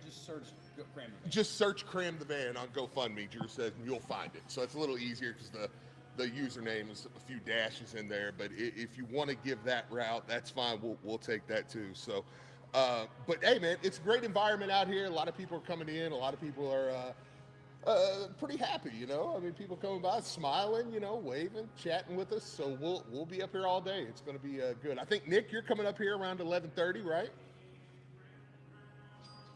Just search Cram the Van. Just search Cram the Van on GoFundMe, Drew says, and you'll find it. So it's a little easier because the username is a few dashes in there. But if you want to give that route, that's fine. We'll take that too. So, but hey, man, it's a great environment out here. A lot of people are coming in. A lot of people are pretty happy. I mean, people coming by, smiling, waving, chatting with us. So we'll be up here all day. It's going to be good. I think Nick, you're coming up here around 11:30, right?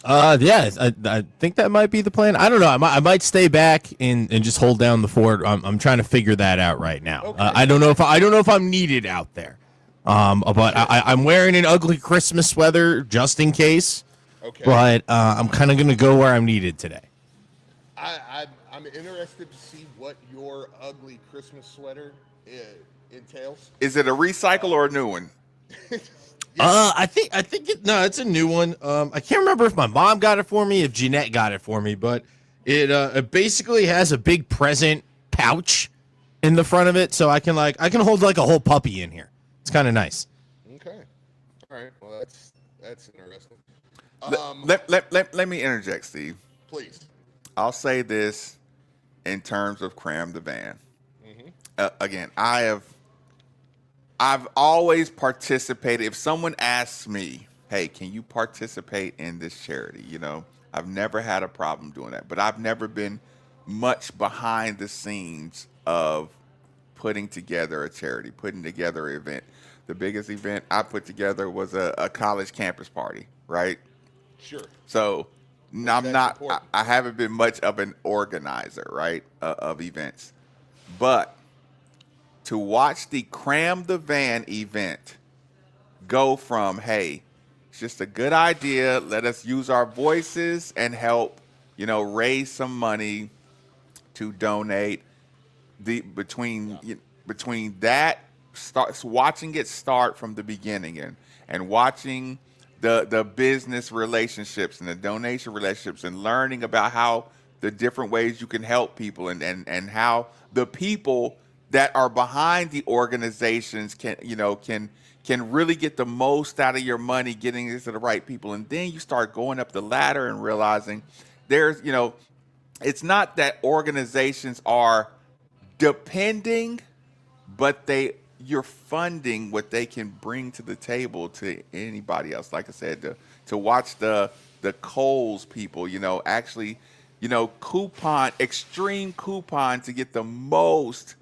Yeah, I think that might be the plan. I don't know. I might stay back and just hold down the fort. I'm trying to figure that out right now. Okay. I don't know if I'm needed out there. But I'm wearing an ugly Christmas sweater just in case. Okay. But I'm kind of gonna go where I'm needed today. I'm interested to see what your ugly Christmas sweater entails. Is it a recycle or a new one? I think it's a new one. I can't remember if my mom got it for me, if Jeanette got it for me, but it basically has a big present pouch in the front of it, so I can hold like a whole puppy in here. It's kind of nice. Okay. All right. Well, that's interesting. Let me interject, Steve. Please. I'll say this in terms of Cram the Van. Mm-hmm. Again, I've always participated. If someone asks me, "Hey, can you participate in this charity?" I've never had a problem doing that. But I've never been much behind the scenes of putting together a charity, putting together an event. The biggest event I put together was a college campus party, right? Sure. So I'm That's not. important. I haven't been much of an organizer, right, of events, but to watch the Cram the Van event go from, hey, it's just a good idea, let us use our voices and help, raise some money to donate. Between that, watching it start from the beginning and watching the business relationships and the donation relationships and learning about how the different ways you can help people and how the people that are behind the organizations can really get the most out of your money, getting it to the right people. And then you start going up the ladder and realizing it's not that organizations are depending, but you're funding what they can bring to the table to anybody else. Like I said, to watch the Kohl's people, actually, extreme coupon to get the most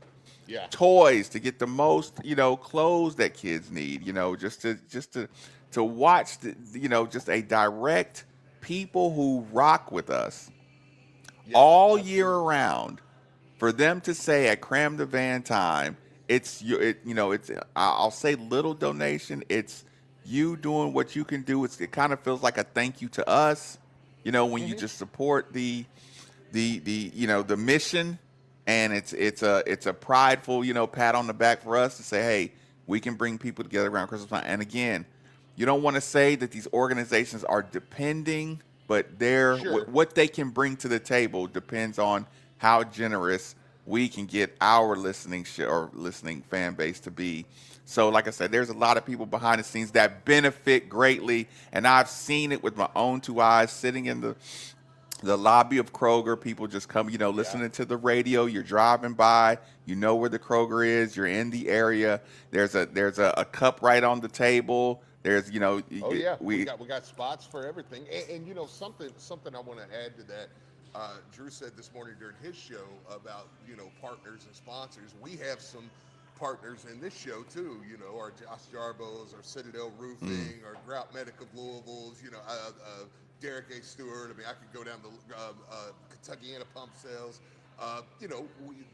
Yeah. toys, to get the most, clothes that kids need, just to watch just a direct people who rock with us Yeah, all absolutely. year round. For them to say at Cram the Van time, it's I'll say little donation. It's you doing what you can do. It kind of feels like a thank you to us, when you Mm-hmm. just support the mission, and it's a prideful pat on the back for us to say, hey, we can bring people together around Christmas time. And again, you don't want to say that these organizations are depending, but Sure. what they can bring to the table depends on how generous we can get our listening fan base to be. So, like I said, there's a lot of people behind the scenes that benefit greatly, and I've seen it with my own two eyes, sitting in the lobby of Kroger. People just come, Yeah. listening to the radio. You're driving by, you know where the Kroger is. You're in the area. There's a cup right on the table. There's, Oh yeah, we we got spots for everything, and something I want to add to that. Drew said this morning during his show about partners and sponsors. We have some partners in this show too. Our Josh Jarbos, our Citadel Roofing, our Grout Medic of Louisville's. Derek A. Stewart. I mean, I could go down to Kentuckiana Pump Sales.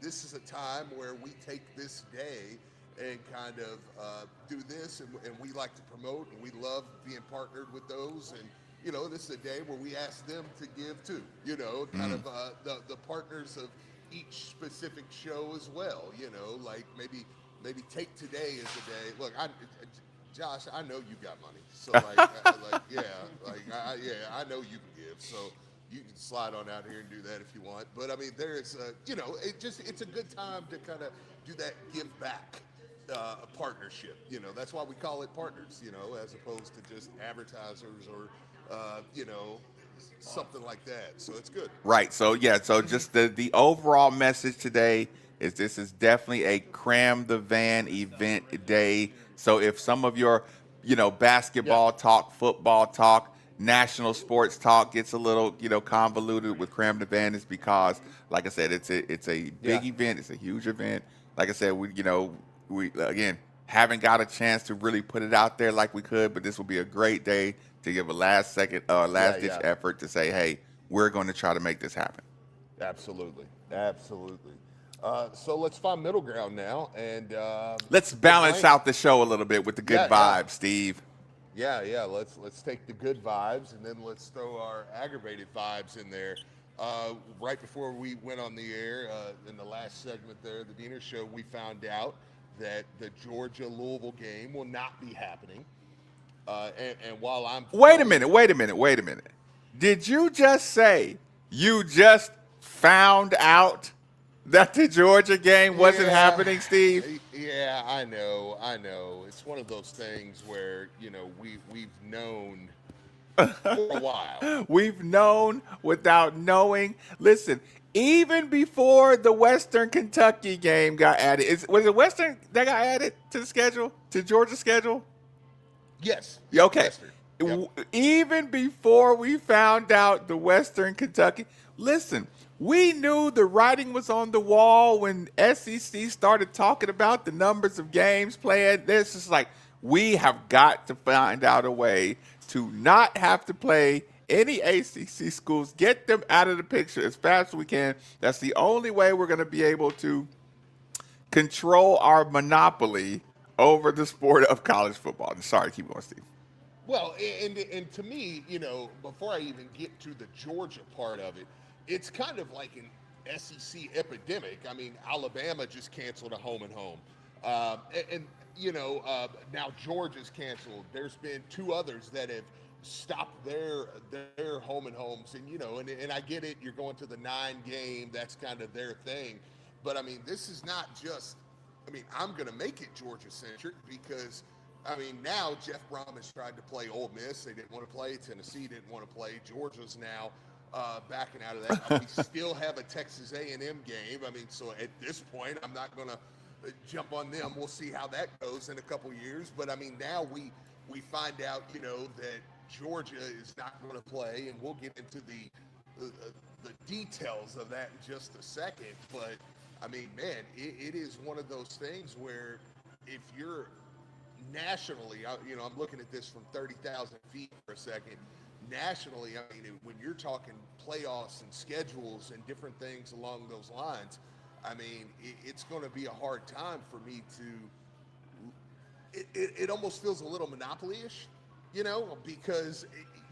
This is a time where we take this day and kind of do this, and we like to promote, and we love being partnered with those. And this is a day where we ask them to give too. Kind of the partners of each specific show as well. Like maybe take today as a day. Look, Josh, I know you got money, so yeah, I know you can give, so you can slide on out here and do that if you want. But I mean, there's it's a good time to kind of do that give back partnership. That's why we call it partners. As opposed to just advertisers or something like that. So it's good. Right. So yeah. So just the overall message today is this is definitely a cram the van event day. So if some of your, basketball talk, football talk, national sports talk gets a little, convoluted with cram the van, is because, like I said, it's a big event. It's a huge event. Like I said, we again haven't got a chance to really put it out there like we could, but this will be a great day to give a last ditch effort to say, hey, we're going to try to make this happen. Absolutely. So let's find middle ground now, and let's balance out the show a little bit with the good vibes, Steve. Yeah. Let's take the good vibes, and then let's throw our aggravated vibes in there. Right before we went on the air, in the last segment there, the Diener Show, we found out that the Georgia-Louisville game will not be happening. And while I'm wait a minute. Did you just say you just found out that the Georgia game wasn't happening, Steve? Yeah, I know. It's one of those things where, we've known for a while. We've known without knowing. Listen, even before the Western Kentucky game got added, was it Western that got added to the schedule, to Georgia's schedule? Yes. Okay. Western. Yep. Even before we found out the Western Kentucky, listen, we knew the writing was on the wall when SEC started talking about the numbers of games played. This is like, we have got to find out a way to not have to play any ACC schools, get them out of the picture as fast as we can. That's the only way we're going to be able to control our monopoly over the sport of college football. Sorry, keep going, Steve. Well, and to me, before I even get to the Georgia part of it, it's kind of like an SEC epidemic. I mean, Alabama just canceled a home and home. Now Georgia's canceled. There's been two others that have stopped their home and homes. And I get it. You're going to the 9 game. That's kind of their thing. But, I mean, this is not just – I'm going to make it Georgia-centric because – now Jeff Brom has tried to play Ole Miss. They didn't want to play. Tennessee didn't want to play. Georgia's now backing out of that. We still have a Texas A&M game. So at this point, I'm not going to jump on them. We'll see how that goes in a couple years. But, now we find out, that Georgia is not going to play, and we'll get into the details of that in just a second. But, it is one of those things where if you're – nationally, I'm looking at this from 30,000 feet for a second. Nationally, when you're talking playoffs and schedules and different things along those lines, it's going to be a hard time for me to. It almost feels a little monopoly-ish, because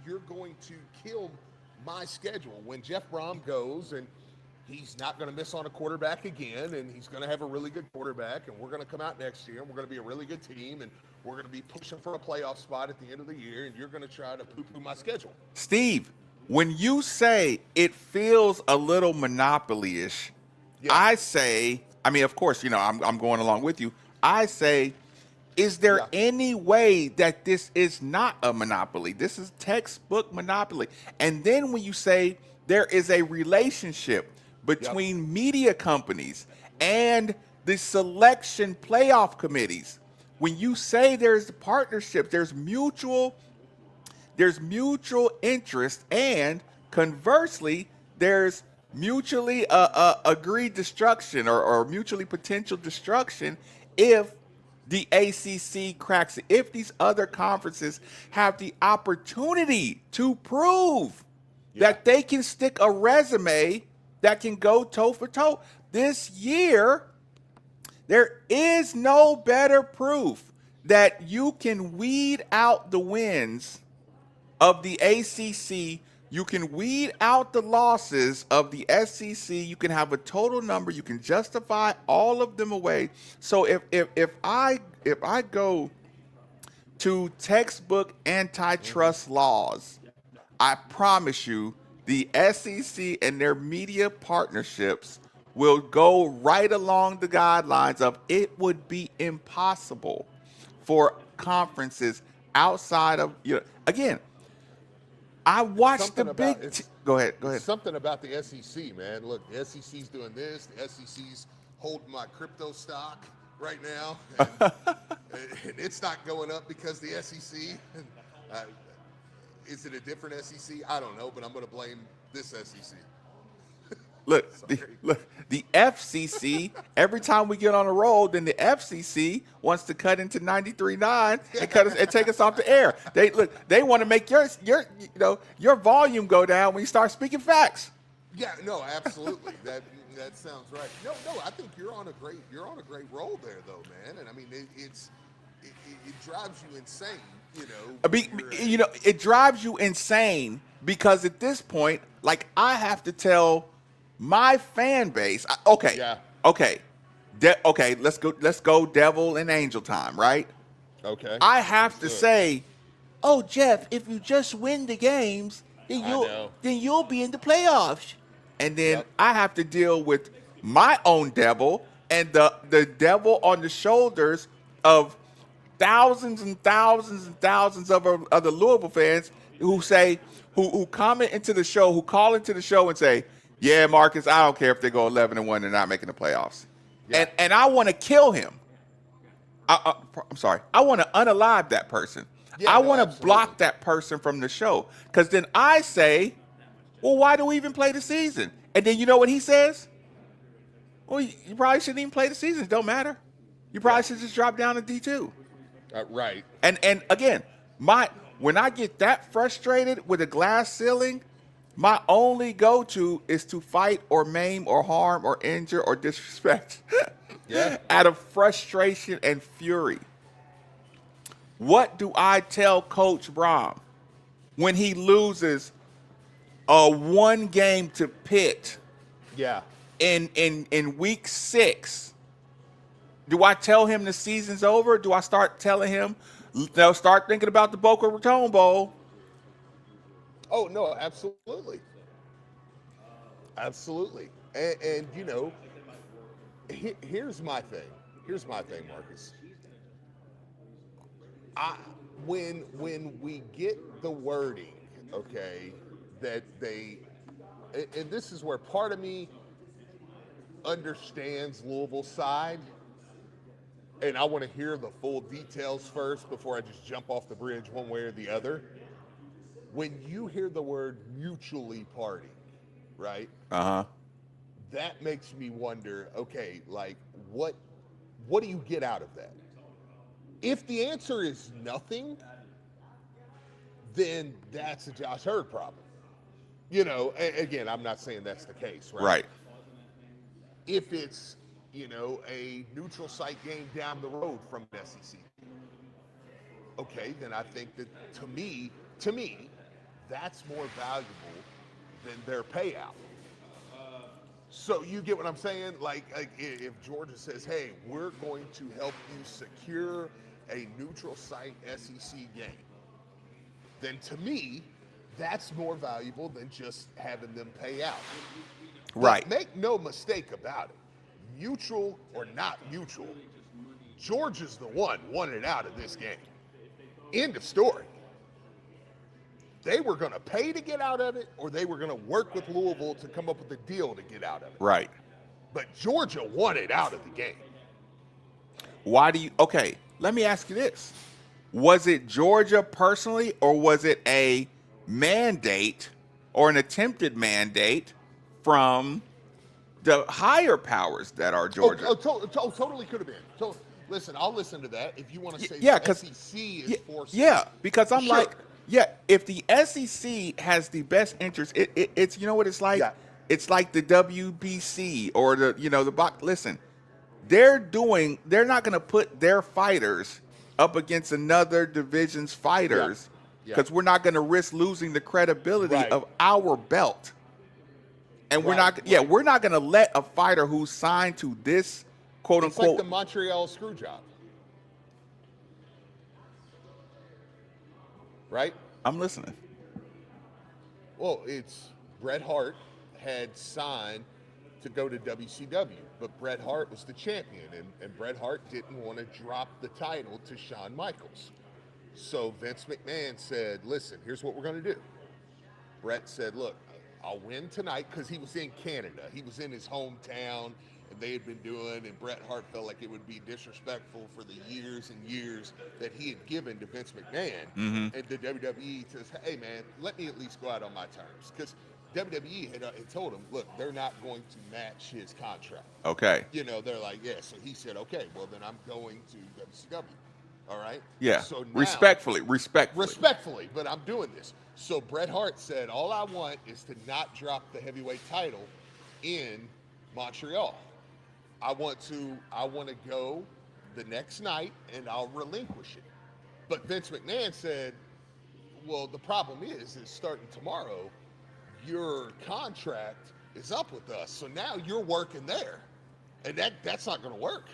you're going to kill my schedule when Jeff Brom goes and he's not going to miss on a quarterback again, and he's going to have a really good quarterback, and we're going to come out next year, and we're going to be a really good team, and we're going to be pushing for a playoff spot at the end of the year, and you're going to try to poo-poo my schedule. Steve, when you say it feels a little monopoly-ish, I say, of course, I'm going along with you. I say, is there any way that this is not a monopoly? This is textbook monopoly. And then when you say there is a relationship between media companies and the selection playoff committees. When you say there's partnership, there's mutual interest, and conversely, there's mutually agreed destruction or mutually potential destruction if the ACC cracks it, if these other conferences have the opportunity to prove that they can stick a resume that can go toe for toe. This year, there is no better proof that you can weed out the wins of the ACC. You can weed out the losses of the SEC. You can have a total number. You can justify all of them away. So if I go to textbook antitrust laws, I promise you, the SEC and their media partnerships will go right along the guidelines of it would be impossible for conferences outside of, again, I watched Something the about big. Go ahead. Go ahead. Something about the SEC, man. Look, the SEC's doing this. The SEC's holding my crypto stock right now, and it's not going up because the SEC. Uh, is it a different SEC? I don't know, but I'm going to blame this SEC. The FCC, every time we get on a roll, then the FCC wants to cut into 93.9 and cut us and take us off the air. They want to make your volume go down when you start speaking facts. Yeah, no, absolutely. that sounds right. No, I think you're on a great roll there, though, man. And I mean, it drives you insane, It drives you insane because at this point, like, I have to tell my fan base, okay, let's go devil and angel time, right? Okay. I have to say, oh, Jeff, if you just win the games, then you'll be in the playoffs. And then I have to deal with my own devil and the devil on the shoulders of thousands and thousands and thousands of other Louisville fans who comment into the show, who call into the show and say, yeah, Marcus, I don't care if they go 11-1, they're not making the playoffs. Yeah. And I want to kill him. I'm sorry. I want to unalive that person. Yeah, I want to block that person from the show. Because then I say, well, why do we even play the season? And then you know what he says? Well, you probably shouldn't even play the season. It don't matter. You probably should just drop down to D2. Right. And again, when I get that frustrated with a glass ceiling, my only go-to is to fight or maim or harm or injure or disrespect out of frustration and fury. What do I tell Coach Brom when he loses a one game to Pitt in week 6? Do I tell him the season's over? Do I start telling him, start thinking about the Boca Raton Bowl? Oh, no, absolutely. Absolutely. And here's my thing. Marcus. When we get the wording, okay, that and this is where part of me understands Louisville's side, and I want to hear the full details first before I just jump off the bridge one way or the other. When you hear the word mutually party, right? That makes me wonder, okay, like what do you get out of that? If the answer is nothing, then that's a Josh Hurd problem. Again, I'm not saying that's the case, right? Right. If it's, a neutral site game down the road from the SEC, okay, then I think that to me, that's more valuable than their payout. So you get what I'm saying? Like if Georgia says, hey, we're going to help you secure a neutral site SEC game, then to me, that's more valuable than just having them pay out. Right. But make no mistake about it. Mutual or not mutual, Georgia's the one wanted out of this game. End of story. They were going to pay to get out of it, or they were going to work with Louisville to come up with a deal to get out of it. Right. But Georgia wanted out of the game. Okay, let me ask you this. Was it Georgia personally, or was it a mandate or an attempted mandate from the higher powers that are Georgia? Totally could have been. So, listen, I'll listen to that if you want to say the SEC is forcing. Yeah, because I'm like, if the SEC has the best interest, it's what it's like. Yeah. It's like the WBC or the box. Listen, they're not going to put their fighters up against another division's fighters because we're not going to risk losing the credibility of our belt. And we're not going to let a fighter who's signed to this quote unquote. It's like the Montreal screw job. Right? I'm listening. Well, it's Bret Hart had signed to go to WCW, but Bret Hart was the champion, and Bret Hart didn't want to drop the title to Shawn Michaels. So Vince McMahon said, listen, here's what we're going to do. Brett said, look, I'll win tonight, because he was in Canada. He was in his hometown, and they had been doing, and Bret Hart felt like it would be disrespectful for the years and years that he had given to Vince McMahon. Mm-hmm. And the WWE says, hey, man, let me at least go out on my terms. Because WWE had told him, look, they're not going to match his contract. Okay. You know, they're like, yeah. So he said, okay, well, then I'm going to WCW. All right? Yeah. So now, respectfully, but I'm doing this. So Bret Hart said, all I want is to not drop the heavyweight title in Montreal. I want to go the next night, and I'll relinquish it. But Vince McMahon said, well, the problem is starting tomorrow, your contract is up with us. So now you're working there. And that's not going to work.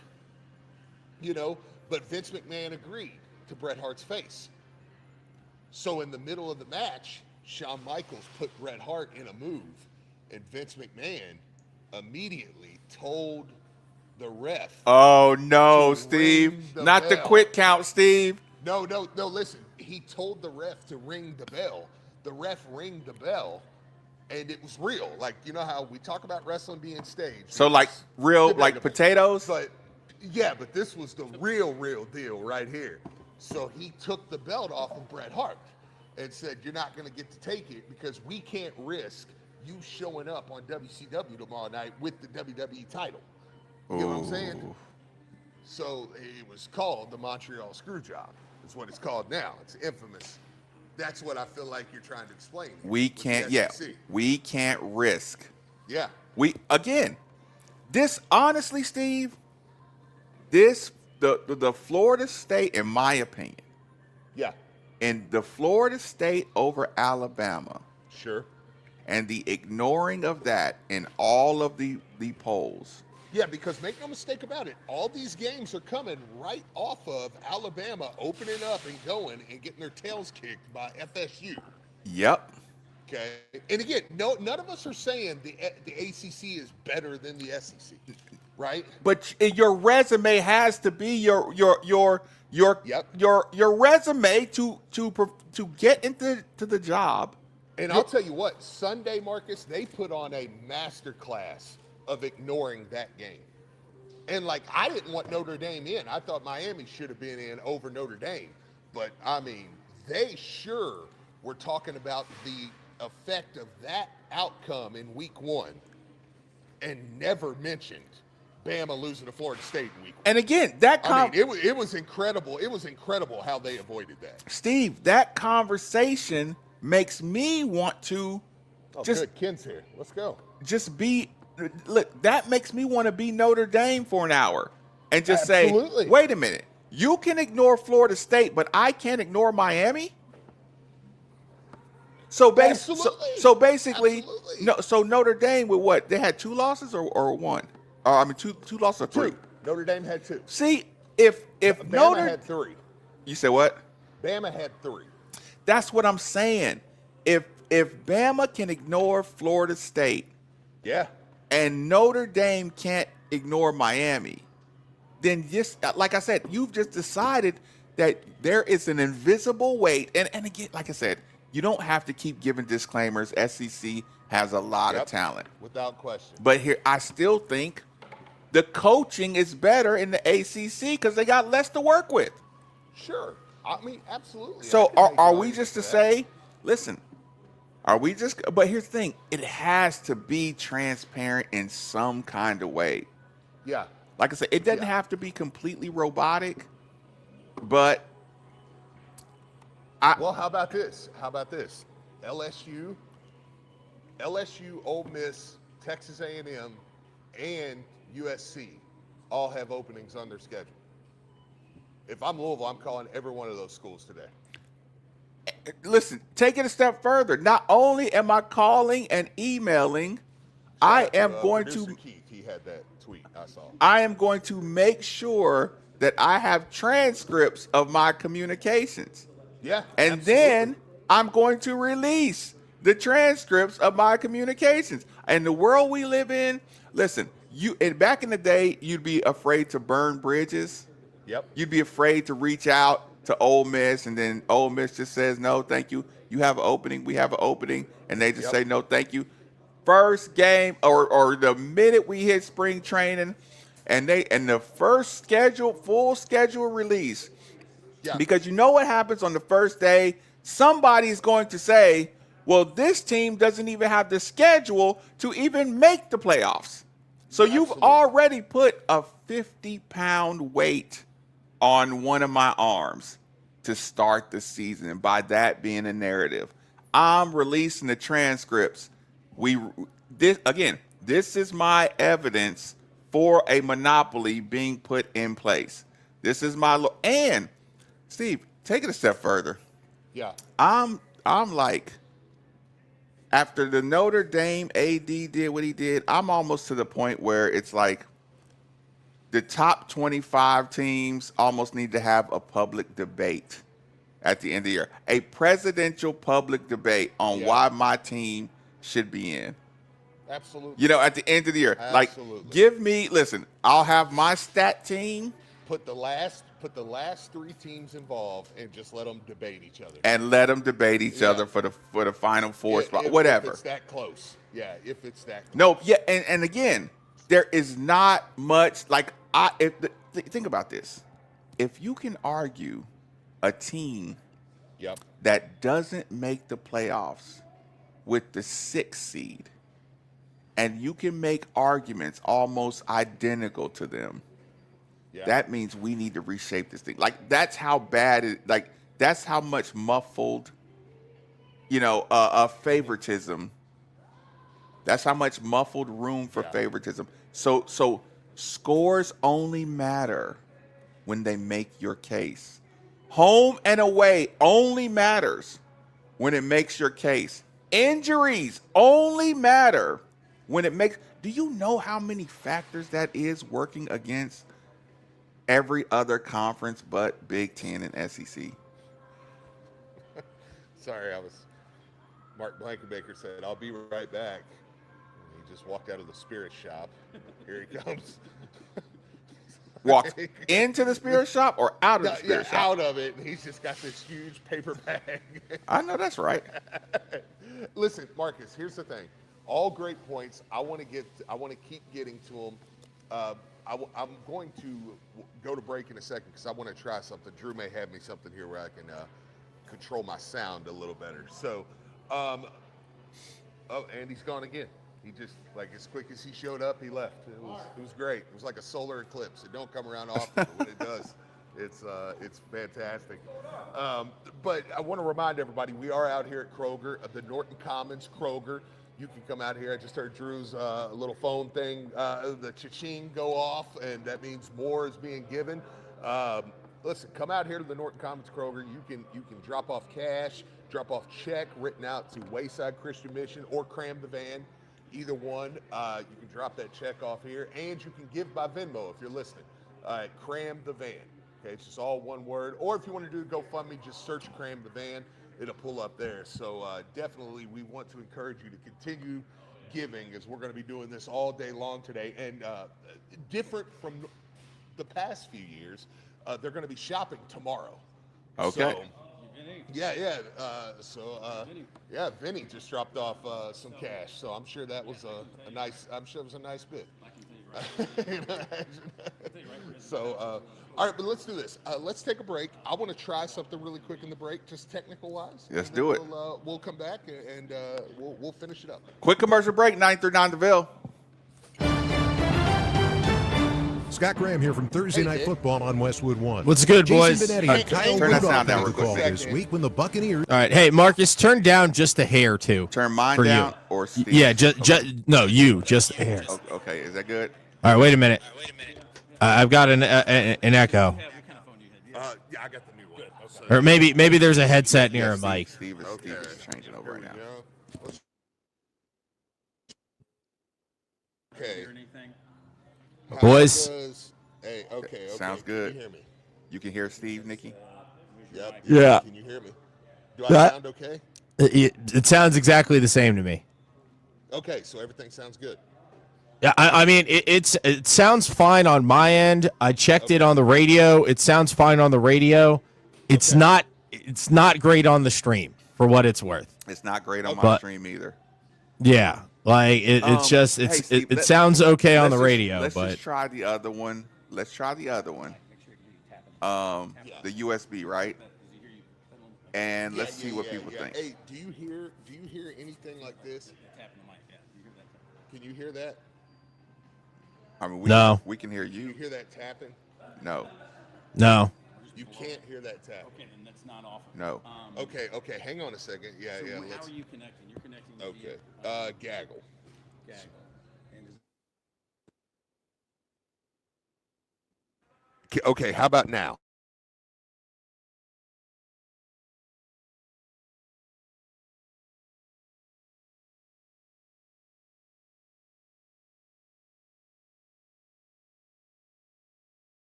You know, but Vince McMahon agreed to Bret Hart's face. So in the middle of the match, Shawn Michaels put Bret Hart in a move, and Vince McMahon immediately told the ref. Oh no, Steve! Not the quick count, Steve. No. Listen, he told the ref to ring the bell. The ref rang the bell, and it was real. Like, you know how we talk about wrestling being staged. So like real, like potatoes. But yeah, but this was the real deal right here. So he took the belt off of Bret Hart and said, you're not going to get to take it, because we can't risk you showing up on WCW tomorrow night with the WWE title. You know what I'm saying? So it was called the Montreal Screwjob. It's what it's called now. It's infamous. That's what I feel like you're trying to explain. We can't, we can't risk. Yeah. This honestly, Steve, the Florida State, in my opinion. Yeah. And the Florida State over Alabama. Sure. And the ignoring of that in all of the polls. Yeah, because make no mistake about it, all these games are coming right off of Alabama opening up and going and getting their tails kicked by FSU. Yep. Okay. And again, none of us are saying the ACC is better than the SEC, right? But your resume has to be your resume to get into the job. And I'll tell you what, Sunday, Marcus, they put on a master class of ignoring that game. And like, I didn't want Notre Dame in. I thought Miami should have been in over Notre Dame. But I mean, they sure were talking about the effect of that outcome in week 1 and never mentioned Bama losing to Florida State in week 1. And again, it was incredible. It was incredible how they avoided that. Steve, that conversation makes me want to good. Ken's here. Let's go. Look, that makes me want to be Notre Dame for an hour and just Absolutely. say, wait a minute, you can ignore Florida State, but I can't ignore Miami? So basically, Absolutely. no. So Notre Dame with what? They had 2 losses or 1? Two losses or 3? 2. Notre Dame had 2. See, if Bama had 3. You said what? Bama had 3. That's what I'm saying. If Bama can ignore Florida State, yeah, and Notre Dame can't ignore Miami, then just like I said, you've just decided that there is an invisible weight. And again, like I said, you don't have to keep giving disclaimers. SEC has a lot of talent. Without question. But here, I still think the coaching is better in the ACC because they got less to work with. Sure. I mean, absolutely. So are we just to say, listen, but here's the thing, it has to be transparent in some kind of way. Yeah. Like I said, it doesn't have to be completely robotic, but well, how about this? LSU, Ole Miss, Texas A&M, and USC all have openings on their schedule. If I'm Louisville, I'm calling every one of those schools today. Listen, take it a step further. Not only am I calling and emailing, I am going to. Keith, he had that tweet I saw. I am going to make sure that I have transcripts of my communications. Yeah. And then I'm going to release the transcripts of my communications. And the world we live in, listen, back in the day, you'd be afraid to burn bridges. Yep. You'd be afraid to reach out to Ole Miss, and then Ole Miss just says, no, thank you. You have an opening. We have an opening. And they just say, no, thank you. First game or the minute we hit spring training and the first full schedule release. Yeah. Because you know what happens on the first day? Somebody's going to say, well, this team doesn't even have the schedule to even make the playoffs. So you've already put a 50-pound weight on one of my arms to start the season. And by that being a narrative, I'm releasing the transcripts. This is my evidence for a monopoly being put in place. This is and Steve, take it a step further. Yeah. I'm like, after the Notre Dame AD did what he did, I'm almost to the point where it's like the top 25 teams almost need to have a public debate at the end of the year. A presidential public debate on why my team should be in. Absolutely. You know, at the end of the year. Absolutely. Listen, I'll have my stat team. Put the last 3 teams involved and just let them debate each other. And let them debate each other for the final 4 spot, whatever. If it's that close. Yeah, if it's that close. No, yeah, and again, there is not much think about this. If you can argue a team that doesn't make the playoffs with the 6th seed, and you can make arguments almost identical to them, that means we need to reshape this thing. Like, that's how bad that's how much muffled, favoritism. That's how much muffled room for favoritism. So scores only matter when they make your case. Home and away only matters when it makes your case. Injuries only matter when it makes. Do you know how many factors that is working against every other conference but Big Ten and SEC? Sorry, Mark Blankenbaker said, I'll be right back. And he just walked out of the spirit shop. Here he comes. Walked into the spirit shop or out of the spirit shop? Out of it. And he's just got this huge paper bag. I know that's right. Listen, Marcus, here's the thing. All great points. I want to keep getting to them. I'm going to go to break in a second because I want to try something. Drew may have me something here where I can control my sound a little better. So, Andy's gone again. He just, as quick as he showed up, he left. It was great. It was like a solar eclipse. It don't come around often, but when it does, it's fantastic. But I want to remind everybody, we are out here at Kroger, the Norton Commons Kroger. You can come out here. I just heard Drew's little phone thing, the cha-ching go off, and that means more is being given. Listen, come out here to the Norton Commons Kroger. You can drop off cash, drop off check written out to Wayside Christian Mission or Cram the Van. Either one, you can drop that check off here, and you can give by Venmo if you're listening. Cram the Van. Okay, it's just all one word. Or if you want to do GoFundMe, just search Cram the Van. It'll pull up there. So definitely we want to encourage you to continue giving, as we're going to be doing this all day long today. And different from the past few years, they're going to be shopping tomorrow. Okay. So, Vinny just dropped off some cash. So I'm sure that was a nice bit. So, all right, but let's do this. Let's take a break. I want to try something really quick in the break, just technical-wise. Let's do it. We'll come back and we'll finish it up. Quick commercial break, 939 DeVille. Scott Graham here from Thursday Night Football on Westwood One. What's good, boys? Jason Benetti and Kyle turn that Rudolph sound down had real the call quick. this week when the Buccaneers. All right, hey Marcus, turn down just a hair too. Turn mine for down you. or Steve? Yeah, just a hair. Okay, is that good? All right, wait a minute. I've got an echo. Yeah, I got the new one. Or maybe there's a headset near a mic. Steve is changing over right now. Okay. Boys. Hey, okay. Sounds good. Can you hear me? You can hear Steve, Nikki? Yep. Yeah. Can you hear me? Do I sound okay? It sounds exactly the same to me. Okay, so everything sounds good. Yeah, I mean, it sounds fine on my end. I checked it on the radio. It sounds fine on the radio. It's not great on the stream for what it's worth. It's not great on my But stream either. yeah, like it's just Hey, Steve, it sounds okay on the radio, let's but just try the other one. Let's try the other one. The USB, right? And let's see what people think. Hey, do you hear anything like this? Can you hear that? I mean, No. we can hear You you. hear that tapping? No, You can't hear that tap. Okay, then that's not off. no. Okay, hang on a second. Yeah, So yeah. how are you connecting? You're connecting Okay. via Gaggle. Gaggle. And Okay, how about now?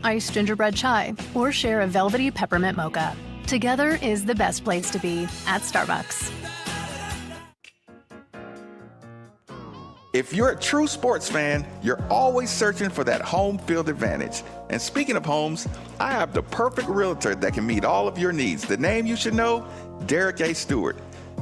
Iced gingerbread chai, or share a velvety peppermint mocha. Together is the best place to be at Starbucks. If you're a true sports fan, you're always searching for that home field advantage. And speaking of homes, I have the perfect realtor that can meet all of your needs. The name you should know, Derek A. Stewart.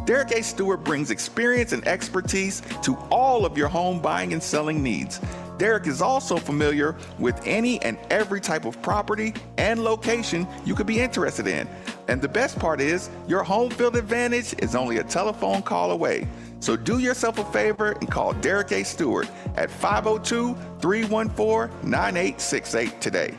Derek A. Stewart brings experience and expertise to all of your home buying and selling needs. Derek is also familiar with any and every type of property and location you could be interested in. And the best part is, your home field advantage is only a telephone call away. So do yourself a favor and call Derek A. Stewart at 502-314-9868 today.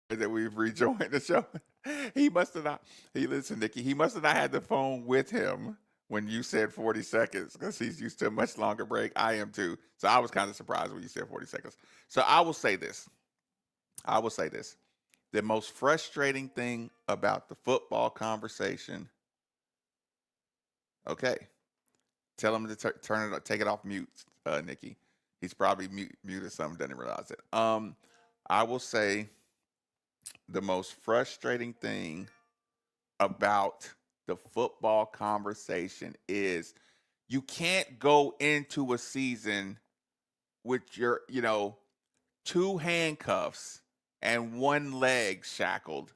that we've rejoined the show. He must have not. Listen, Nikki. He must have not had the phone with him when you said 40 seconds because he's used to a much longer break. I am too. So I was kind of surprised when you said 40 seconds. So I will say this. The most frustrating thing about the football conversation. Okay, tell him to turn it, take it off mute, Nikki. He's probably muted something, doesn't realize it. I will say the most frustrating thing about the football conversation is you can't go into a season with your, two handcuffs and one leg shackled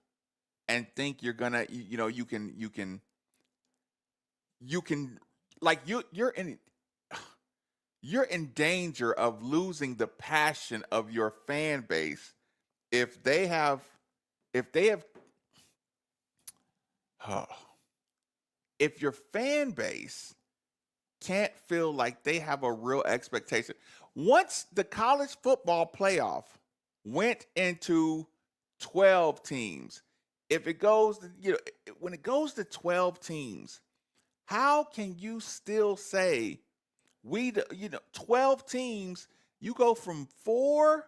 and think you're gonna, you can like you're in danger of losing the passion of your fan base if your fan base can't feel like they have a real expectation. Once the college football playoff went into 12 teams, if it goes, when it goes to 12 teams, how can you still say 12 teams, you go from 4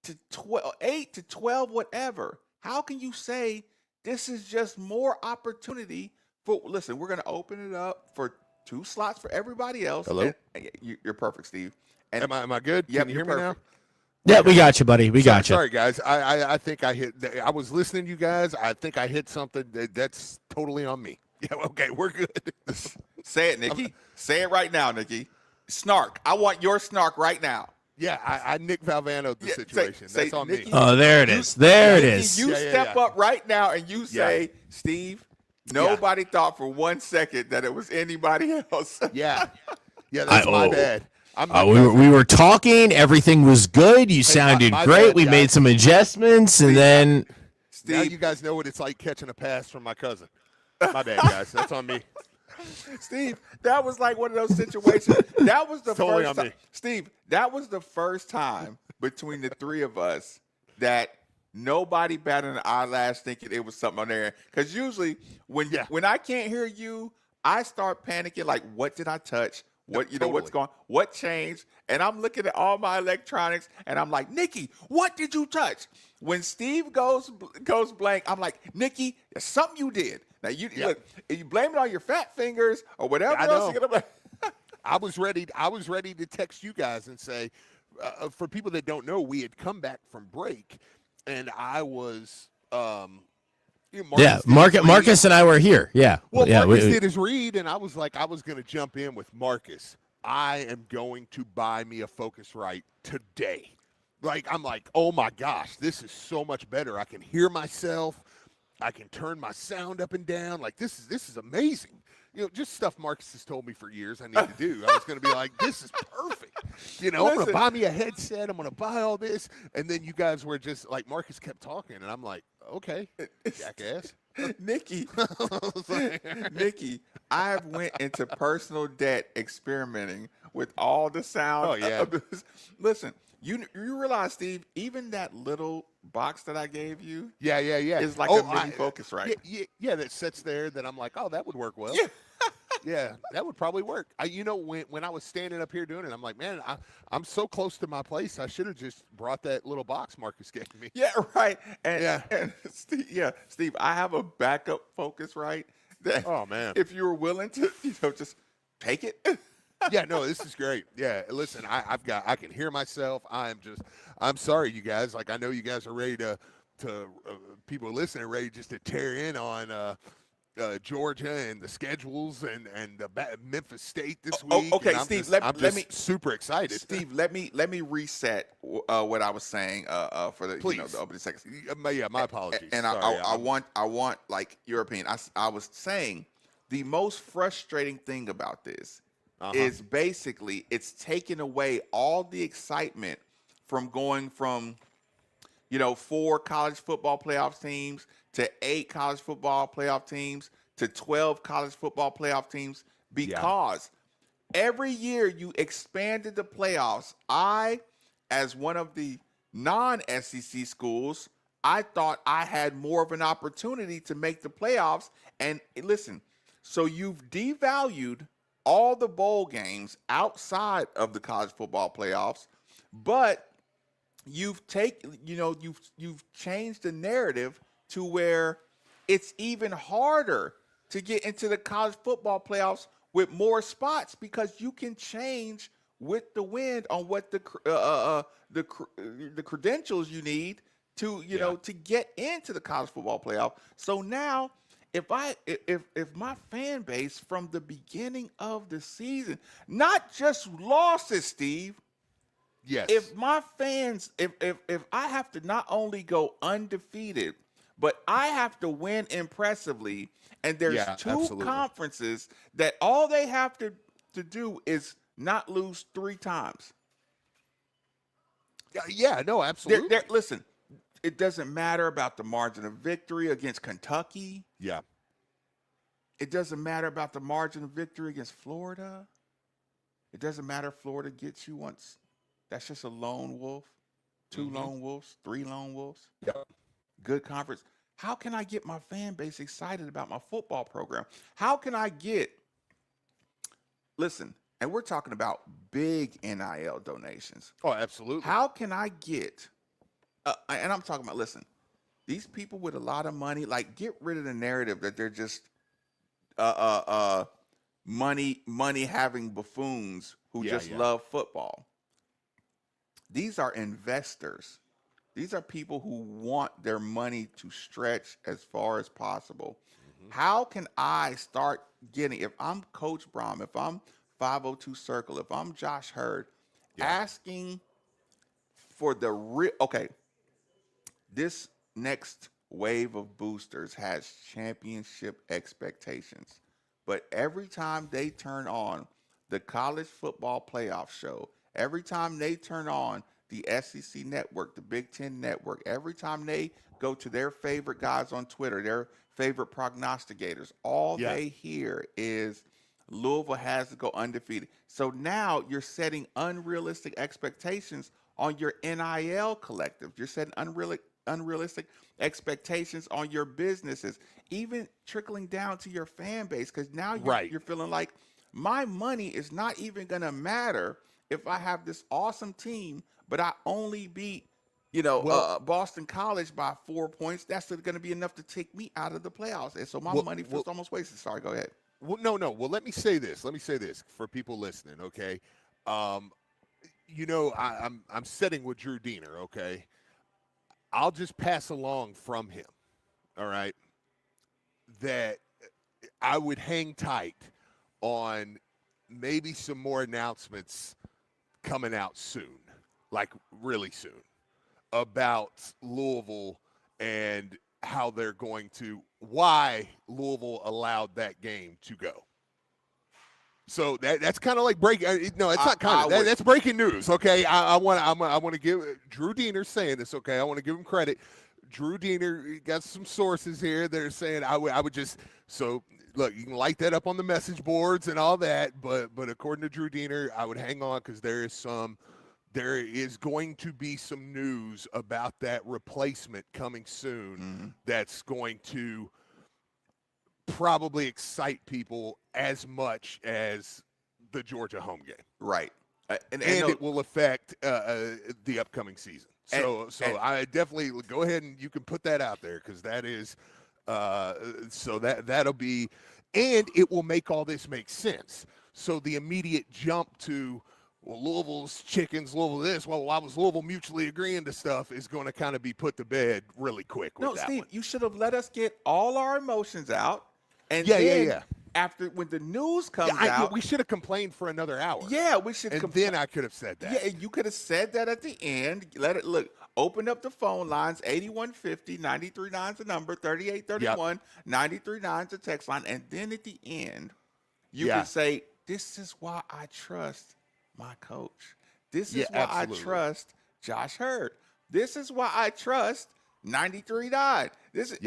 to 12, 8 to 12, whatever. How can you say this is just more opportunity listen, we're going to open it up for 2 slots for everybody else. Hello? You're perfect, Steve. And Am I good? Yep, Can you hear me perfect. now? Yeah, we got you, buddy. We got you. Sorry, guys. I think I hit. I was listening to you guys. I think I hit something that's totally on me. Yeah. Okay, we're good. Say it, Nikki. Say it right now, Nikki. Snark. I want your snark right now. Yeah, I Nick Valvano the situation. Say, that's on Nikki, me. Oh, there it is. There it is. You step up right now and you say, Steve, nobody thought for 1 second that it was anybody else. Yeah, that's my bad. We were talking. Everything was good. You sounded my great. bad, We guys. made some adjustments, and then Steve, now you guys know what it's like catching a pass from my cousin. My bad, guys. That's on me. Steve, that was like one of those situations. That was the Totally first on time. me. Steve, that was the first time between the three of us that nobody batted an eyelash thinking it was something on there. Because usually when I can't hear you, I start panicking like, what did I touch? What what's going? What changed? And I'm looking at all my electronics, and I'm like, Nikki, what did you touch? When Steve goes blank, I'm like, Nikki, there's something you did. Now look, if you blame it on your fat fingers or whatever else you're gonna. I was ready to text you guys and say, for people that don't know, we had come back from break, and I was. Marcus and I were here. Yeah. Well, yeah, Marcus did his read, and I was going to jump in with Marcus. I am going to buy me a Focusrite today. I'm like, oh my gosh, this is so much better. I can hear myself. I can turn my sound up and down. Like this is amazing. Just stuff Marcus has told me for years I need to do. I was going to be like, this is perfect. I'm going to buy me a headset. I'm going to buy all this. And then you guys were just like, Marcus kept talking, and I'm like, okay, jackass. Nikki, I've went into personal debt experimenting with all the sound. Oh, yeah. Listen, you realize, Steve, even that little box that I gave you is like a mini Focusrite. Yeah, that sits there that I'm like, oh, that would work well. Yeah. Yeah, that would probably work. When I was standing up here doing it, I'm like, man, I'm so close to my place. I should have just brought that little box Marcus gave me. Yeah, right. And Steve, I have a backup Focusrite. Oh man, if you were willing to, just take it. Yeah, no, this is great. Yeah, listen, I can hear myself. I'm sorry, you guys. Like I know you guys are ready to people listening are ready just to tear in on. Georgia and the schedules and Memphis State this week. Okay, I'm Steve, let me super excited. Steve, let me reset what I was saying for the the opening seconds. Yeah, my apologies. And I want like your opinion. I was saying the most frustrating thing about this is basically it's taken away all the excitement from going from 4 college football playoff teams to 8 college football playoff teams to 12 college football playoff teams because every year you expanded the playoffs. I, as one of the non-SEC schools, I thought I had more of an opportunity to make the playoffs. And listen, so you've devalued all the bowl games outside of the college football playoffs, but you've changed the narrative to where it's even harder to get into the college football playoffs with more spots because you can change with the wind on what the credentials you need to to get into the college football playoff. So now, if my fan base from the beginning of the season, not just losses, Steve. Yes. If my fans, if I have to not only go undefeated, but I have to win impressively, and there's two absolutely. conferences that all they have to do is not lose 3 times. Yeah, no, absolutely. Listen, it doesn't matter about the margin of victory against Kentucky. Yeah. It doesn't matter about the margin of victory against Florida. It doesn't matter if Florida gets you once. That's just a lone wolf, 2 lone wolves, 3 lone wolves. Yep. Good conference. How can I get my fan base excited about my football program? How can I listen, and we're talking about big NIL donations. Oh, absolutely. How can I get, and I'm talking about, listen, these people with a lot of money, like, get rid of the narrative that they're just money having buffoons who just love football. These are investors. These are people who want their money to stretch as far as possible. How can I start getting, if I'm Coach Brom, if I'm 502 Circle, if I'm Josh Hurd, asking for the real, this next wave of boosters has championship expectations. But every time they turn on the college football playoff show, every time they turn on the SEC network, the Big Ten network, every time they go to their favorite guys on Twitter, their favorite prognosticators, all they hear is Louisville has to go undefeated. So now you're setting unrealistic expectations on your NIL collective. You're setting unrealistic expectations on your businesses, even trickling down to your fan base, because now you're feeling like my money is not even going to matter if I have this awesome team, but I only beat, Boston College by 4 points. That's going to be enough to take me out of the playoffs. And so my money feels almost wasted. Sorry, go ahead. Well, no. Well, let me say this for people listening, okay? I'm sitting with Drew Diener, okay? I'll just pass along from him, all right, that I would hang tight on maybe some more announcements coming out soon, like really soon, about Louisville and how they're going to, why Louisville allowed that game to go. So that's kind of like breaking. No, it's not kind of. That's breaking news. Okay, I want to give Drew Diener saying this. Okay, I want to give him credit. Drew Diener got some sources here that are saying I would just, so look, you can light that up on the message boards and all that, but according to Drew Diener, I would hang on because there is going to be some news about that replacement coming soon. That's going to probably excite people as much as the Georgia home game. Right. And it will affect the upcoming season. So I definitely go ahead and you can put that out there, because that is so that'll be, and it will make all this make sense. So the immediate jump to, well, Louisville's chickens, Louisville this, well, why was Louisville mutually agreeing to stuff, is going to kind of be put to bed really quick with that Steve, one. you should have let us get all our emotions out. And after, when the news comes out, we should have complained for another hour. Yeah, we should. And then I could have said that. Yeah, and you could have said that at the end. Let it look. Open up the phone lines, 8150 939's the number, 3831 939's the text line, and then at the end, you can say, "This is why I trust my coach. This is why I trust Josh Hurd. This is why I trust 93.9. This is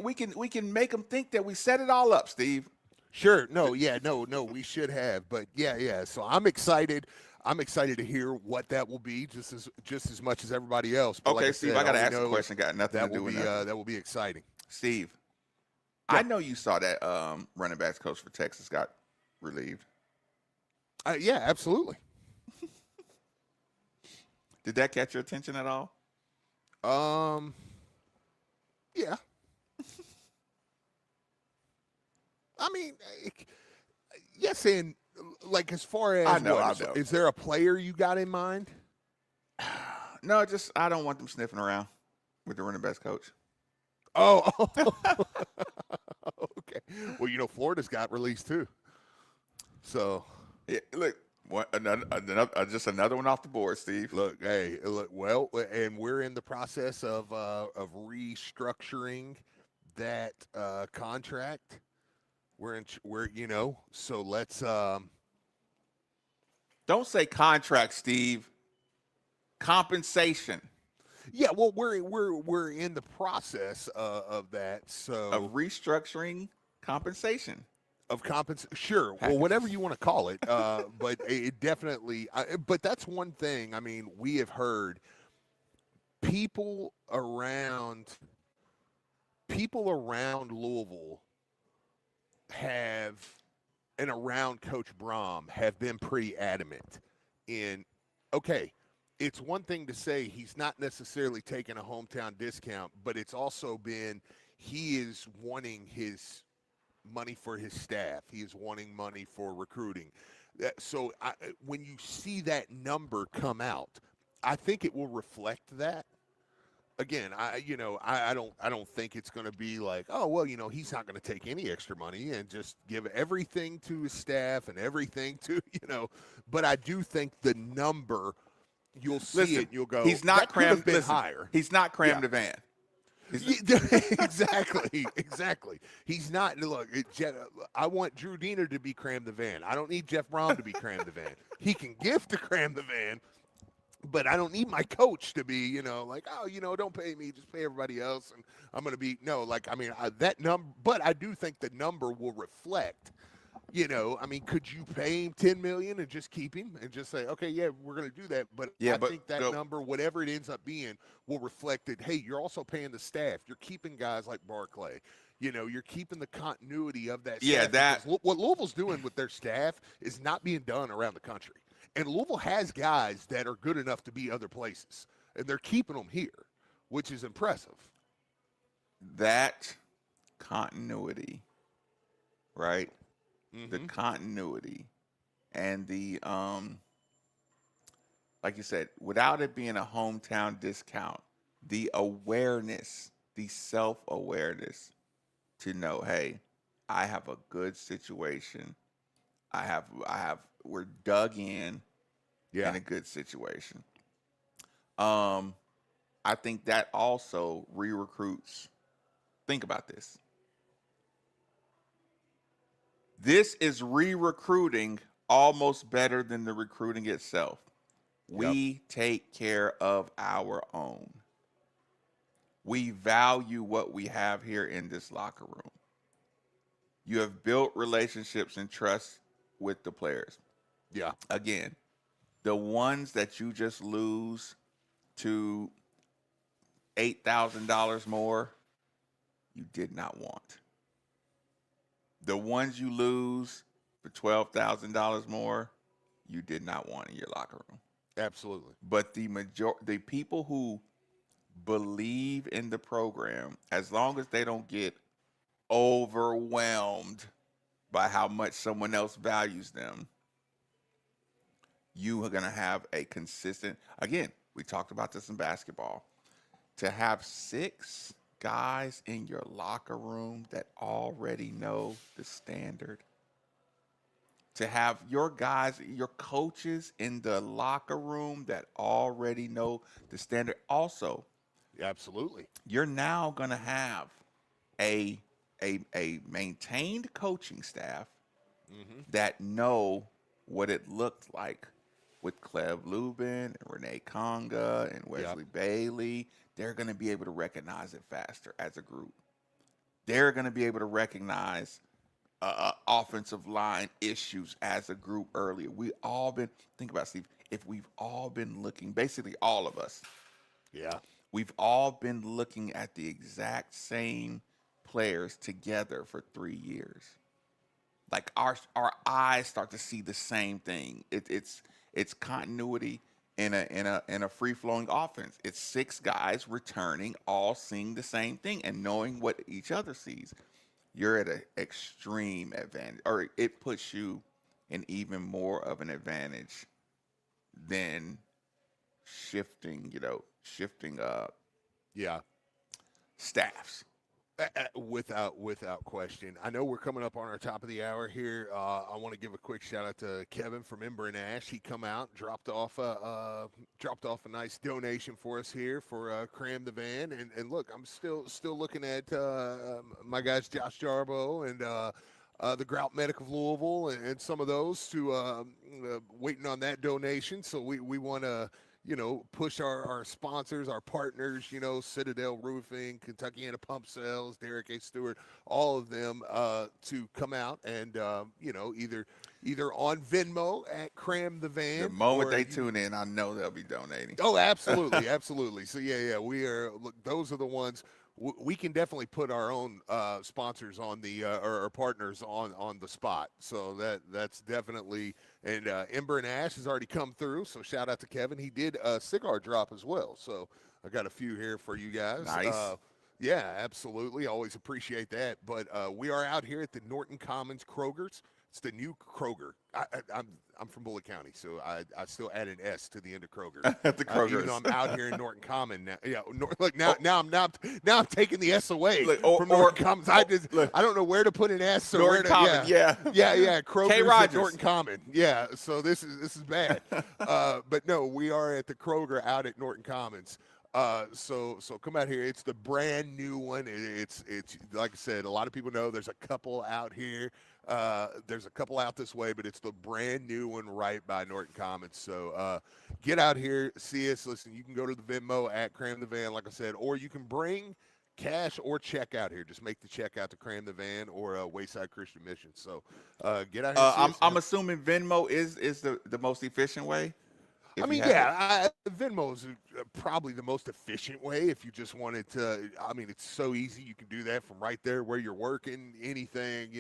we can make them think that we set it all up, Steve." Sure. No, we should have. But so I'm excited. I'm excited to hear what that will be, just as much as everybody else. But Okay, like Steve, I said, I got to all we ask a know question. Got nothing that to do will with be nothing. that will be exciting. Steve, I know you saw that running backs coach for Texas got relieved. Yeah, absolutely. Did that catch your attention at all? Yeah. I mean, yes, and like as far as I know. is there a player you got in mind? No, just I don't want them sniffing around with the running backs coach. Oh, okay. Well, Florida's got released too. So Yeah, look, just another one off the board, Steve. look, hey, look. Well, and we're in the process of restructuring that contract. So let's Don't say contract, Steve. Compensation yeah, well, we're in the process of that. So of restructuring compensation. sure, well, whatever you want to call it, but it definitely. But that's one thing. I mean, we have heard people around Louisville and around Coach Brom have been pretty adamant in, okay, it's one thing to say he's not necessarily taking a hometown discount, but it's also been he is wanting his money for his staff. He is wanting money for recruiting. So when you see that number come out, I think it will reflect that. Again, I don't think it's going to be like, oh well, he's not going to take any extra money and just give everything to his staff and everything to But I do think the number, you'll see it and you'll go, He's not that could have crammed. been higher. He's not crammed Yeah. the van. Exactly. He's not. Look, I want Drew Diener to be cram the van. I don't need Jeff Brom to be cram the van. He can gift to cram the van, but I don't need my coach to be, like, oh, don't pay me, just pay everybody else, and I'm going to be that number. But I do think the number will reflect. Could you pay him $10 million and just keep him and just say, okay, yeah, we're going to do that? But I think that number, whatever it ends up being, will reflect that. Hey, you're also paying the staff. You're keeping guys like Barclay. You're keeping the continuity of that. Yeah, staff, what Louisville's doing with their staff is not being done around the country. And Louisville has guys that are good enough to be other places, and they're keeping them here, which is impressive. That continuity, right? Mm-hmm. The continuity and the like you said, without it being a hometown discount, the awareness, the self-awareness to know, hey, I have a good situation. We're dug in a good situation. I think that also re-recruits. Think about this. This is re-recruiting almost better than the recruiting itself. We take care of our own. We value what we have here in this locker room. You have built relationships and trust with the players. Yeah. Again, the ones that you just lose to $8,000 more, you did not want. The ones you lose for $12,000 more, you did not want in your locker room. Absolutely. But the people who believe in the program, as long as they don't get overwhelmed by how much someone else values them, you are going to have a consistent, again, we talked about this in basketball, to have 6 guys in your locker room that already know the standard. To have your guys, your coaches in the locker room that already know the standard. Also, absolutely, you're now going to have a maintained coaching staff that know what it looked like with Cleb Lubin and Renee Conga and Wesley Bailey. They're going to be able to recognize it faster as a group. They're going to be able to recognize offensive line issues as a group earlier. We all been, think about it, Steve, if we've all been looking, basically all of us, Yeah. we've all been looking at the exact same players together for 3 years. Like our eyes start to see the same thing. It's continuity in a free flowing offense. It's 6 guys returning, all seeing the same thing and knowing what each other sees. You're at an extreme advantage, or it puts you in even more of an advantage than shifting Yeah. staffs. Without question. I know we're coming up on our top of the hour here. I want to give a quick shout out to Kevin from Ember and Ash. He come out, dropped off a nice donation for us here for Cram the Van. And look, I'm still looking at my guys Josh Jarbo and the Grout Medic of Louisville and some of those to waiting on that donation. So we want to push our sponsors, our partners, Citadel Roofing, Kentucky Anna Pump Sales, Derek A. Stewart, all of them to come out and, either on Venmo at Cram the Van. The moment they tune in, I know they'll be donating. Oh, absolutely. Absolutely. So, we are, look, those are the ones. We can definitely put our own sponsors on the or partners on the spot. So that's definitely, and Ember and Ash has already come through. So shout out to Kevin. He did a cigar drop as well. So I got a few here for you guys. Nice. Yeah, absolutely. Always appreciate that. But we are out here at the Norton Commons Kroger's. It's the new Kroger. I'm from Bullitt County, so I still add an S to the end of Kroger. At the Kroger's. Even though I'm out here in Norton Common now. Yeah, now I'm taking the S away from Norton Commons. I don't know where to put an S or Norton Common, yeah. Kroger's K. at Rogers. Norton Common. Yeah, so this is bad. But no, we are at the Kroger out at Norton Commons. So come out here. It's the brand new one. It's like I said, a lot of people know there's a couple out here. There's a couple out this way, but it's the brand new one right by Norton Commons. So get out here, see us. Listen, you can go to the Venmo at Cram the Van, like I said, or you can bring cash or check out here. Just make the check out to Cram the Van or Wayside Christian Mission. So get out here. I'm assuming Venmo is the most efficient way. Venmo is probably the most efficient way if you just wanted to. It's so easy. You can do that from right there where you're working, anything,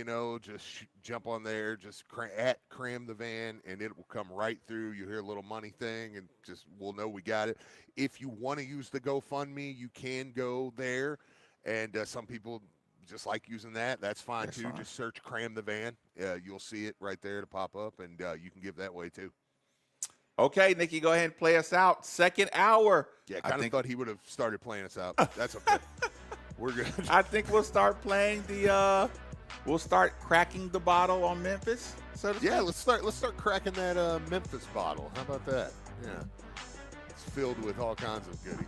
just jump on there, just Cram the Van, and it will come right through. You hear a little money thing, and we'll know we got it. If you want to use the GoFundMe, you can go there, and some people just like using that. That's fine, too. Fine. Just search Cram the Van. You'll see it right there to pop up, and you can give that way, too. Okay, Nikki, go ahead and play us out. Second hour. Yeah, I kind of thought he would have started playing us out. That's okay. We're good. I think we'll start playing we'll start cracking the bottle on Memphis. Yeah, let's start cracking that Memphis bottle. How about that? Yeah. It's filled with all kinds of goodies.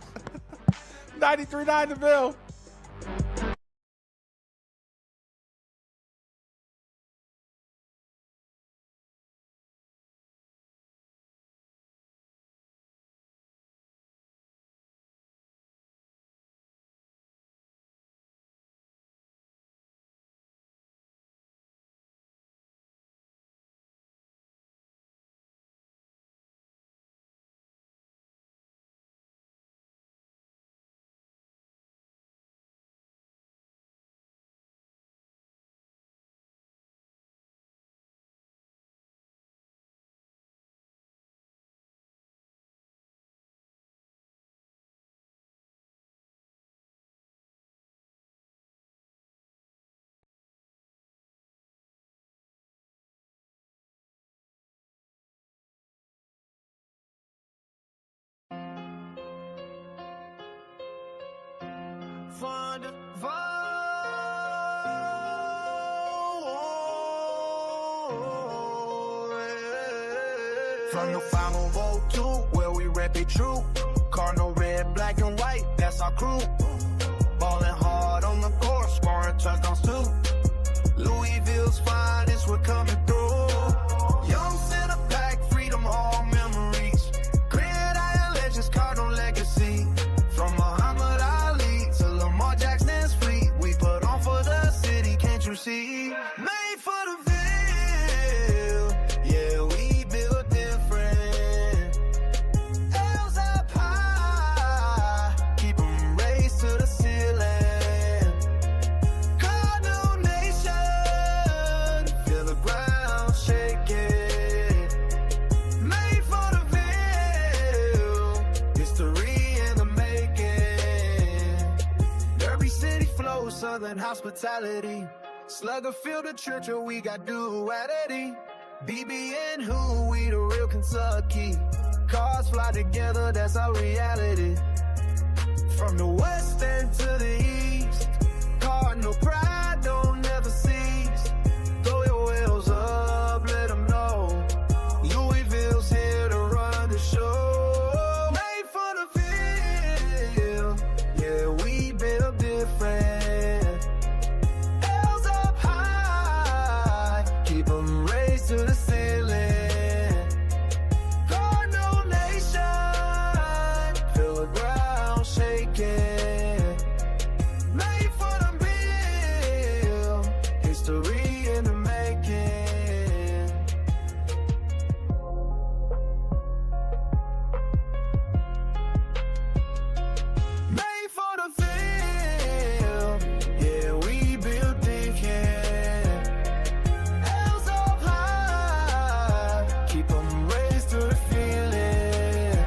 93.9 The Ville. From the 502, where we rep it true. Cardinal red, black and white, that's our crew. Ballin' hard on the court, scoring touchdowns too. Louisville's finest, we're coming through. Young center pack, freedom, all memories. Gridiron legends, Cardinal legacy. From Muhammad Ali to Lamar Jackson's fleet, we put on for the city, can't you see? Made for Southern hospitality. Slugger field the church, or we got duality. BB and who, we the real Kentucky. Cars fly together, that's our reality. From the west end to the east, Cardinal pride don't never cease. Throw your wheels up, let them know Louisville's here to run the show. Made for the field, yeah, we built different. L's up high, keep them raised to the ceiling. Cardinal Nation, feel the ground shaking. Made for the bill, history in the making. Made for the field, yeah, we built different. L's up high, keep them raised to the feeling.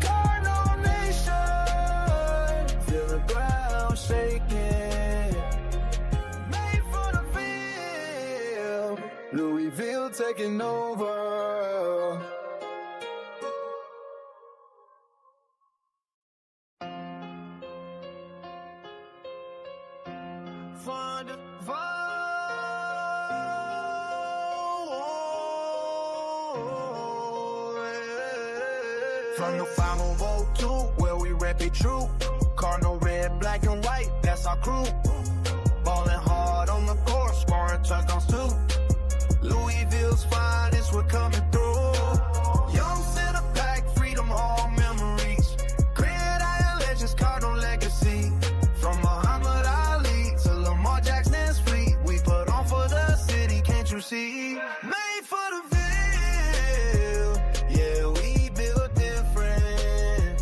Cardinal Nation, feel the ground shaking. Made for the field, Louisville taking over. Fun to From the 502, where we rep it true. Cardinal red, black and white, that's our crew. Ballin' hard on the court, scoring touchdowns too. Louisville's finest, we're coming through. Young center pack, freedom, all memories. Gridiron legends, Cardinal legacy. From Muhammad Ali to Lamar Jackson's fleet, we put on for the city, can't you see? Made for the field, yeah, we built different.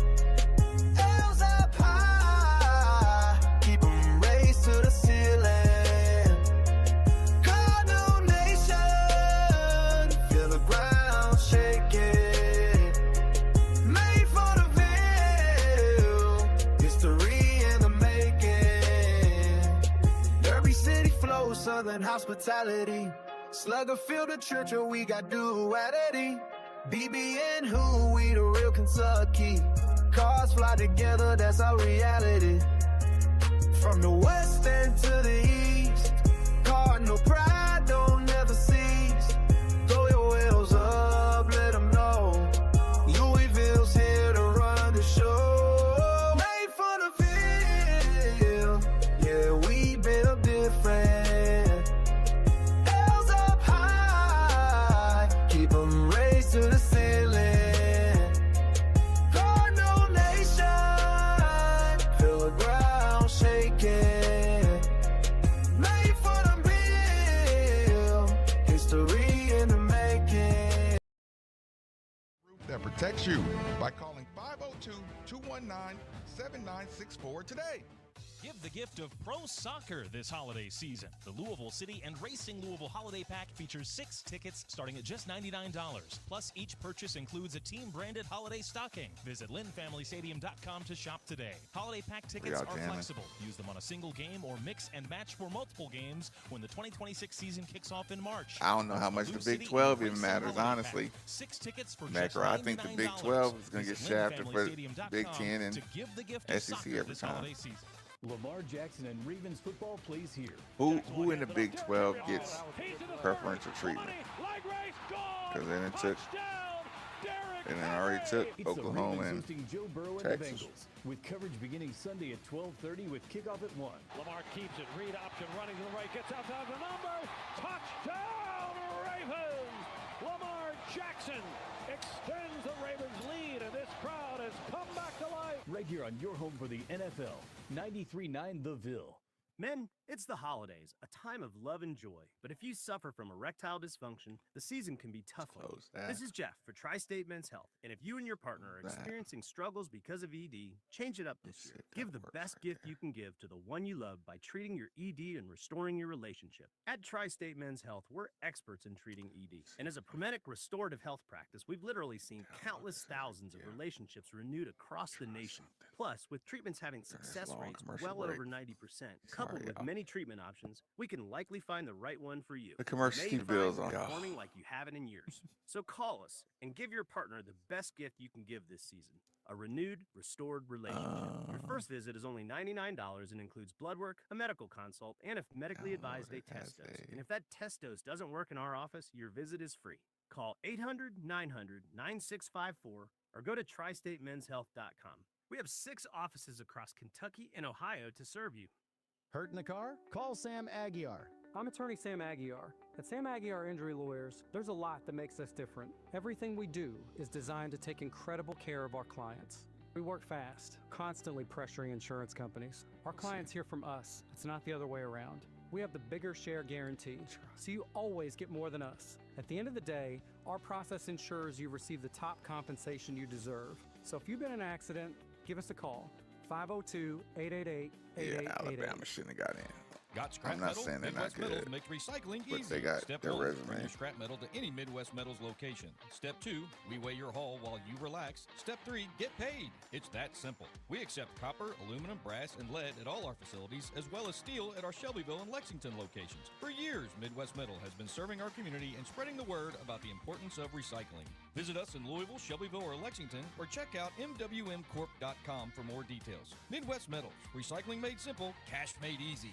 L's up high, keep them raised to the ceiling. Cardinal Nation, feel the ground shaking. Made for the field, history in the making. Derby City flows, Southern hospitality. Slugger field the church, or we got duality. BB and who, we the real Kentucky. Cars fly together, that's our reality. From the west end to the east, Cardinal pride don't never cease. Throw your wheels up, let them know Louisville's here to run the show. Made for the field, yeah, we built different. L's up high, keep them raised to the ceiling. Cardinal Nation, feel the ground shaking. Made for the bill, history in the making. That protects you by calling 502-219-7964 today. Give the gift of pro soccer this holiday season. The Louisville City and Racing Louisville Holiday Pack features 6 tickets starting at just $99. Plus, each purchase includes a team-branded holiday stocking. Visit LynnFamilyStadium.com to shop today. Holiday Pack tickets are flexible. Use them on a single game or mix and match for multiple games when the 2026 season kicks off in March. I don't know how much the Big 12 even matters, honestly. 6 tickets for Macro, I think the Big 12 is going to get shafted for Big 10 and SEC every time. Lamar Jackson and Ravens football plays here. Who in the Big 12 gets preferential treatment? Because then it took, and then already took Oklahoma and Texas. With coverage beginning Sunday at 12:30 with kickoff at 1. Lamar keeps it, read option, running to the right, gets outside the number, touchdown Ravens! Lamar Jackson extends the Ravens lead, and this crowd has come back to life. Right here on your home for the NFL, 93.9 The Ville. Men, it's the holidays, a time of love and joy. But if you suffer from erectile dysfunction, the season can be tough on you. This is Jeff for Tri-State Men's Health. And if you and your partner are experiencing struggles because of ED, change it up this year. Give the best gift you can give to the one you love by treating your ED and restoring your relationship. At Tri-State Men's Health, we're experts in treating ED. And as a Prometic restorative health practice, we've literally seen countless thousands of relationships renewed across the nation. Plus, with treatments having success rates well over 90%, come Coupled with many treatment options, we can likely find the right one for you. The commercial Made Steve Bill's fine, on. performing like you haven't in years. So call us and give your partner the best gift you can give this season. A renewed, restored relationship. Your first visit is only $99 and includes blood work, a medical consult, and if medically advised, a test dose. And if that test dose doesn't work in our office, your visit is free. Call 800-900-9654 or go to tristatemenshealth.com. We have 6 offices across Kentucky and Ohio to serve you. Hurt in the car? Call Sam Aguiar. I'm attorney Sam Aguiar. At Sam Aguiar Injury Lawyers, there's a lot that makes us different. Everything we do is designed to take incredible care of our clients. We work fast, constantly pressuring insurance companies. Our clients hear from us. It's not the other way around. We have the bigger share guarantee, so you always get more than us. At the end of the day, our process ensures you receive the top compensation you deserve. So if you've been in an accident, give us a call. 502-888-8888. Yeah, Alabama shouldn't have got in. Got scrap I'm not metal? saying they're not Midwest Metals good, makes recycling but easy. they got Step their 1, resume. bring your scrap metal to any Midwest Metals location. Step 2, we weigh your haul while you relax. Step 3, get paid. It's that simple. We accept copper, aluminum, brass, and lead at all our facilities, as well as steel at our Shelbyville and Lexington locations. For years, Midwest Metal has been serving our community and spreading the word about the importance of recycling. Visit us in Louisville, Shelbyville, or Lexington, or check out mwmcorp.com for more details. Midwest Metals, recycling made simple, cash made easy.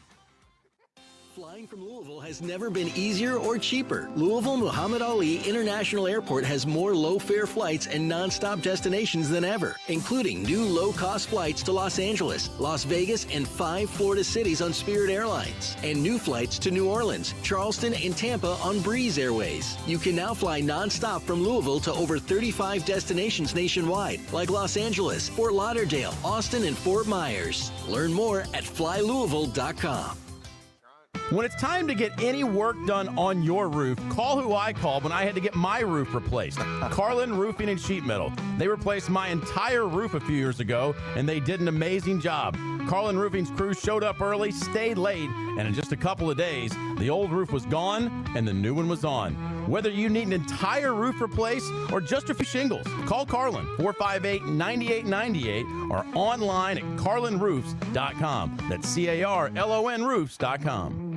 Flying from Louisville has never been easier or cheaper. Louisville Muhammad Ali International Airport has more low-fare flights and non-stop destinations than ever, including new low-cost flights to Los Angeles, Las Vegas, and 5 Florida cities on Spirit Airlines, and new flights to New Orleans, Charleston, and Tampa on Breeze Airways. You can now fly non-stop from Louisville to over 35 destinations nationwide, like Los Angeles, Fort Lauderdale, Austin, and Fort Myers. Learn more at flylouisville.com. When it's time to get any work done on your roof, call who I called when I had to get my roof replaced. Carlin Roofing and Sheet Metal. They replaced my entire roof a few years ago, and they did an amazing job. Carlin Roofing's crew showed up early, stayed late, and in just a couple of days, the old roof was gone and the new one was on. Whether you need an entire roof replaced or just a few shingles, call Carlin, 458-9898, or online at carlinroofs.com. That's CARLON roofs.com.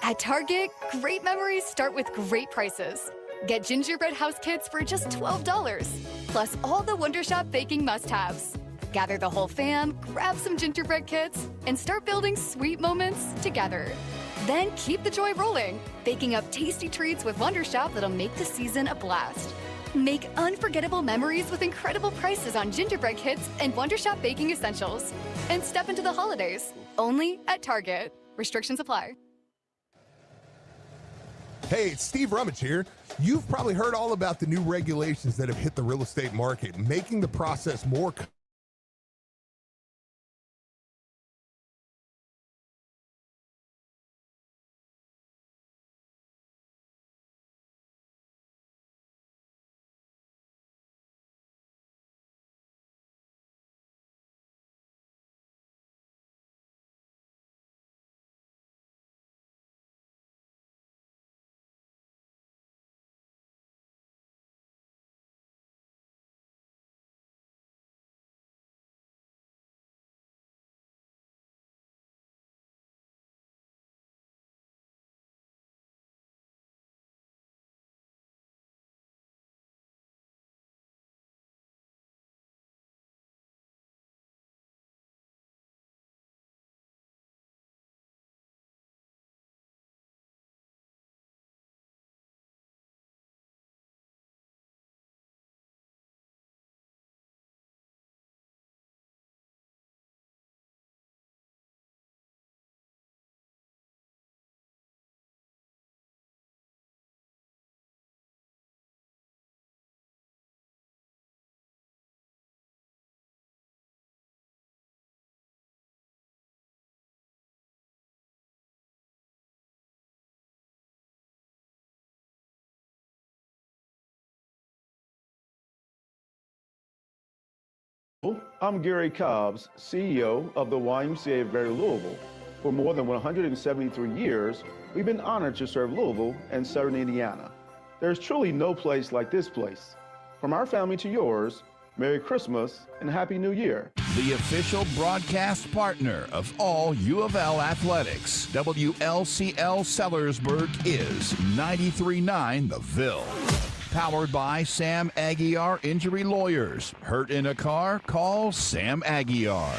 At Target, great memories start with great prices. Get gingerbread house kits for just $12, plus all the Wonder Shop baking must-haves. Gather the whole fam, grab some gingerbread kits, and start building sweet moments together. Then keep the joy rolling, baking up tasty treats with Wonder Shop that'll make the season a blast. Make unforgettable memories with incredible prices on gingerbread kits and Wonder Shop baking essentials. And step into the holidays, only at Target. Restrictions apply. Hey, it's Steve Rummage here. You've probably heard all about the new regulations that have hit the real estate market, making the process more I'm Gary Cobbs, CEO of the YMCA of Greater Louisville. For more than 173 years, we've been honored to serve Louisville and Southern Indiana. There's truly no place like this place. From our family to yours, Merry Christmas and Happy New Year. the official broadcast partner of all U of L athletics. WLCL Sellersburg is 93.9 The Ville. Powered by Sam Aguiar Injury Lawyers. Hurt in a car? Call Sam Aguiar.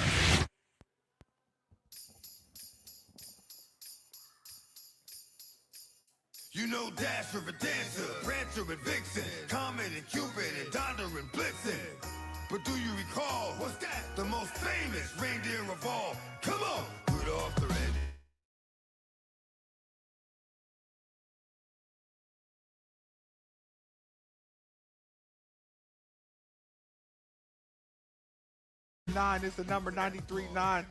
You know Dasher and Dancer, Prancer and Vixen, Comet and Cupid and Donder and Blitzen. But do you recall, what's that? The most famous reindeer of all. Come on! Rudolph the Red. Nine is the number. 93.9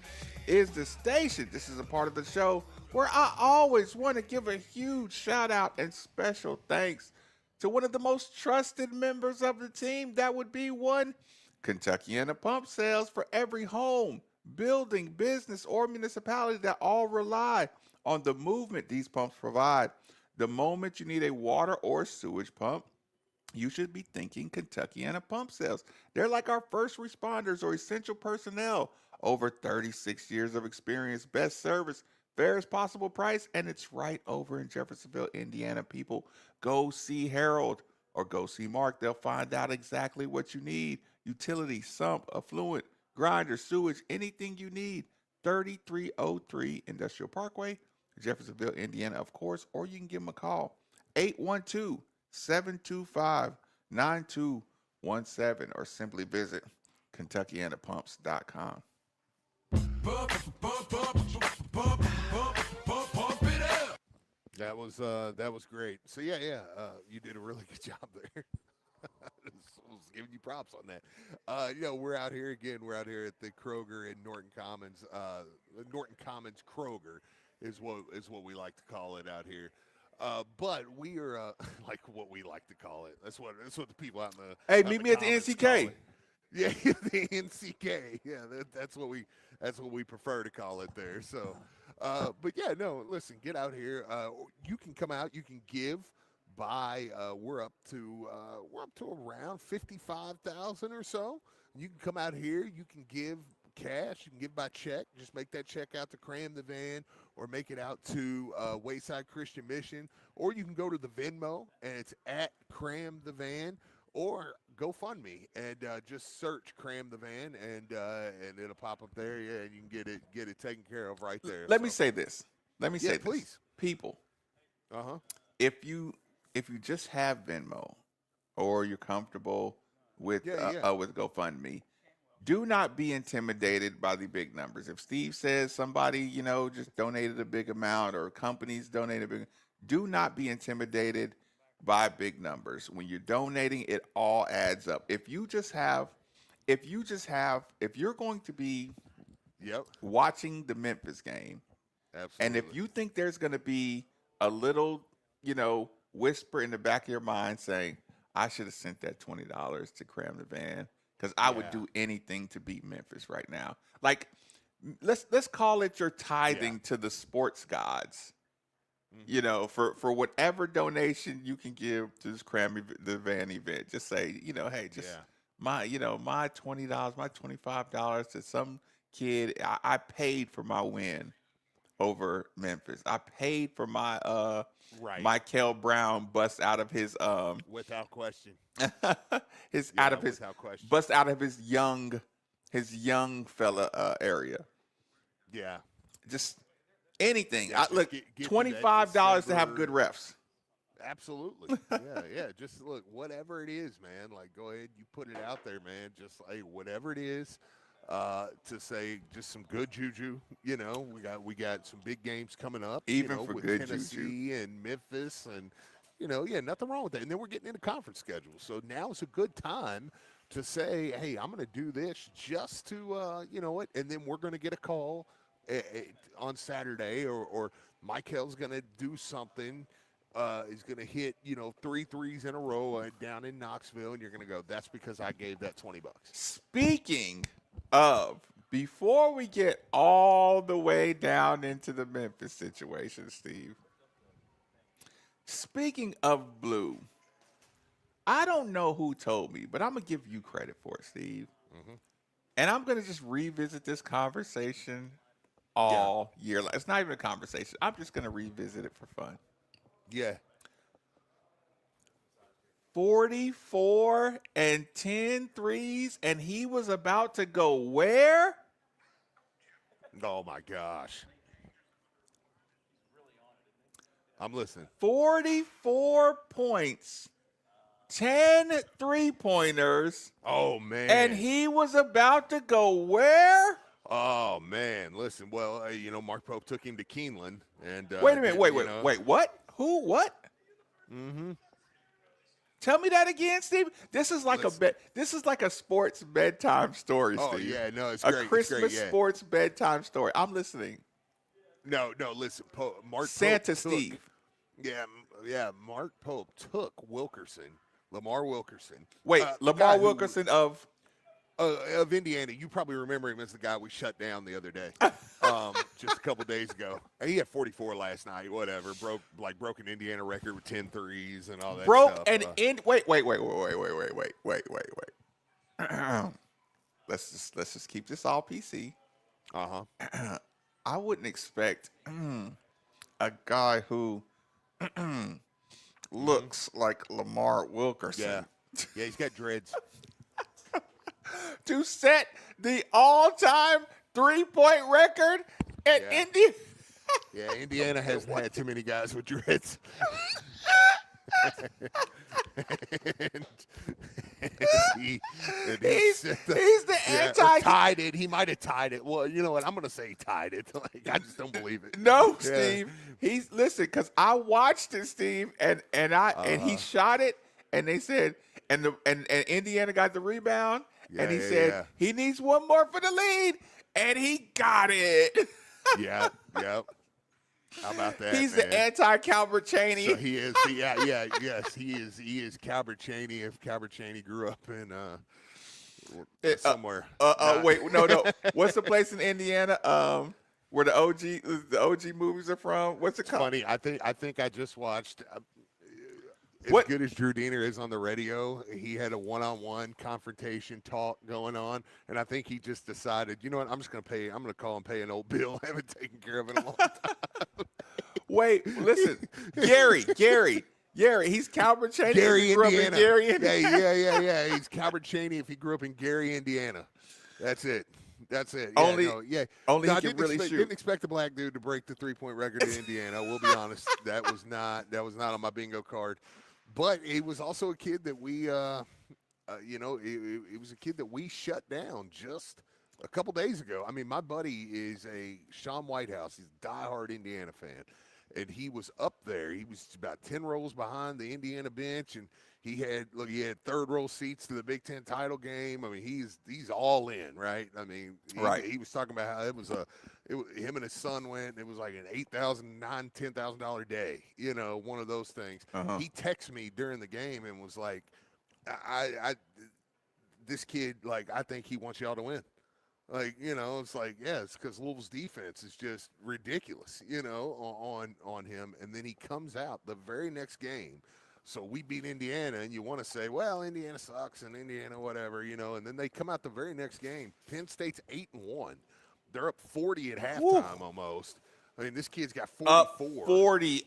is the station. This is a part of the show where I always want to give a huge shout out and special thanks to one of the most trusted members of the team. That would be one Kentuckiana Pump Sales. For every home, building, business, or municipality that all rely on the movement these pumps provide. The moment you need a water or sewage pump, you should be thinking Kentuckiana Pump Sales. They're like our first responders or essential personnel. Over 36 years of experience, best service, fairest possible price, and it's right over in Jeffersonville, Indiana. People, go see Harold or go see Mark. They'll find out exactly what you need. Utility, sump, affluent, grinder, sewage, anything you need. 3303 Industrial Parkway, Jeffersonville, Indiana, of course, or you can give them a call. 812-725-9217 or simply visit KentuckianaPumps.com. That was great. So yeah, you did a really good job there. I was giving you props on that. We're out here again. We're out here at the Kroger in Norton Commons. Norton Commons Kroger is what we like to call it out here. But we are like what we like to call it. That's what the people out in the meet me at the NCK. Yeah, the NCK. Yeah, that's what we prefer to call it there. So, but yeah, no. Listen, get out here. You can come out. You can give. Buy. We're up to around 55,000 or so. You can come out here. You can give cash. You can give by check. Just make that check out to Cram the Van, or make it out to Wayside Christian Mission, or you can go to the Venmo and it's at Cram the Van, or GoFundMe and just search Cram the Van and it'll pop up there. Yeah, and you can get it taken care of right there. Let me say this. Please, people. If you just have Venmo, or you're comfortable with with GoFundMe, do not be intimidated by the big numbers. If Steve says somebody just donated a big amount, or companies donated big, do not be intimidated by big numbers. When you're donating, it all adds up. If you're going to be watching the Memphis game, and if you think there's going to be a little, whisper in the back of your mind saying, I should have sent that $20 to Cram the Van, because I would do anything to beat Memphis right now. Like, let's call it your tithing to the sports gods. For whatever donation you can give to this Cram the Van event, just say, hey, my $20, my $25 to some kid. I paid for my win over Memphis. I paid for my Michael Brown bust out of his without question. Bust out of his young fella area. Yeah. Just anything. Look, get $25 to have good refs. Absolutely. Yeah. Just look, whatever it is, man. Like, go ahead, you put it out there, man. Just like whatever it is, to say just some good juju. We got some big games coming up. Even for with good Tennessee juju and Memphis, and nothing wrong with that. And then we're getting into conference schedules, so now is a good time to say, hey, I'm going to do this just to, and then we're going to get a call on Saturday, or Michael's going to do something. He's going to hit, 3 threes in a row down in Knoxville, and you're going to go, that's because I gave that $20. Speaking of, before we get all the way down into the Memphis situation, Steve, speaking of blue, I don't know who told me, but I'm going to give you credit for it, Steve. And I'm going to just revisit this conversation all year. It's not even a conversation. I'm just going to revisit it for fun. Yeah. 44 and 10 threes, and he was about to go where? Oh, my gosh. I'm listening. 44 points, 10 three-pointers. Oh, man. And he was about to go where? Oh, man. Listen, well, Mark Pope took him to Keeneland. And wait a minute. Wait. What? Who? What? Mm-hmm. Tell me that again, Steve. This is like this is like a sports bedtime story, Steve. Oh, yeah. No, it's a great. Christmas sports bedtime story. I'm listening. No, listen. Mark Santa Pope Steve. Yeah. Mark Pope took Lamar Wilkerson. Wait, Lamar Wilkerson of Indiana. You probably remember him as the guy we shut down the other day, just a couple days ago. He had 44 last night. Whatever, broke an Indiana record with 10 threes and all that. Wait. Let's just keep this all PC. I wouldn't expect a guy who looks like Lamar Wilkerson. Yeah, he's got dreads. To set the all-time three-point record at Indiana. Yeah, Indiana hasn't had too many guys with dreads. He's the anti. Tied it. He might have tied it. Well, you know what? I'm going to say he tied it. I just don't believe it. No, Steve. Listen, because I watched it, Steve, and he shot it, and they said, and Indiana got the rebound. And he said he needs one more for the lead, and he got it. Yep. How about that? He's the anti-Calbert Chaney. So he is. Yes, he is. He is Calbert Chaney. If Calbert Chaney grew up in somewhere. Wait, no. What's the place in Indiana? Where the OG movies are from? What's it called? Funny. I think I just watched. As good as Drew Diener is on the radio, he had a one-on-one confrontation talk going on, and I think he just decided, you know what, I'm going to call and pay an old bill. I haven't taken care of it in a long time. Wait, listen, Gary, he's Calbert Chaney. Gary, Indiana. Yeah. He's Calbert Chaney if he grew up in Gary, Indiana. That's it. Yeah, only he can really shoot. Didn't expect a black dude to break the three-point record in Indiana. We'll be honest, that was not on my bingo card. But he was also a kid that we, it was a kid that we shut down just a couple days ago. I mean, my buddy is a Sean Whitehouse. He's a diehard Indiana fan. And he was up there. He was about 10 rows behind the Indiana bench. And he had third row seats to the Big Ten title game. I mean, he's all in, right? I mean, he was talking about how him and his son went. It was like an $8,000, $10,000 day. One of those things. He texted me during the game and was like, this kid, like, I think he wants y'all to win. Like, it's like, it's because Louisville's defense is just ridiculous, on him. And then he comes out the very next game. So we beat Indiana, and you want to say, well, Indiana sucks and Indiana whatever, and then they come out the very next game. Penn State's 8-1. They're up 40 at halftime almost. I mean, this kid's got 44. 40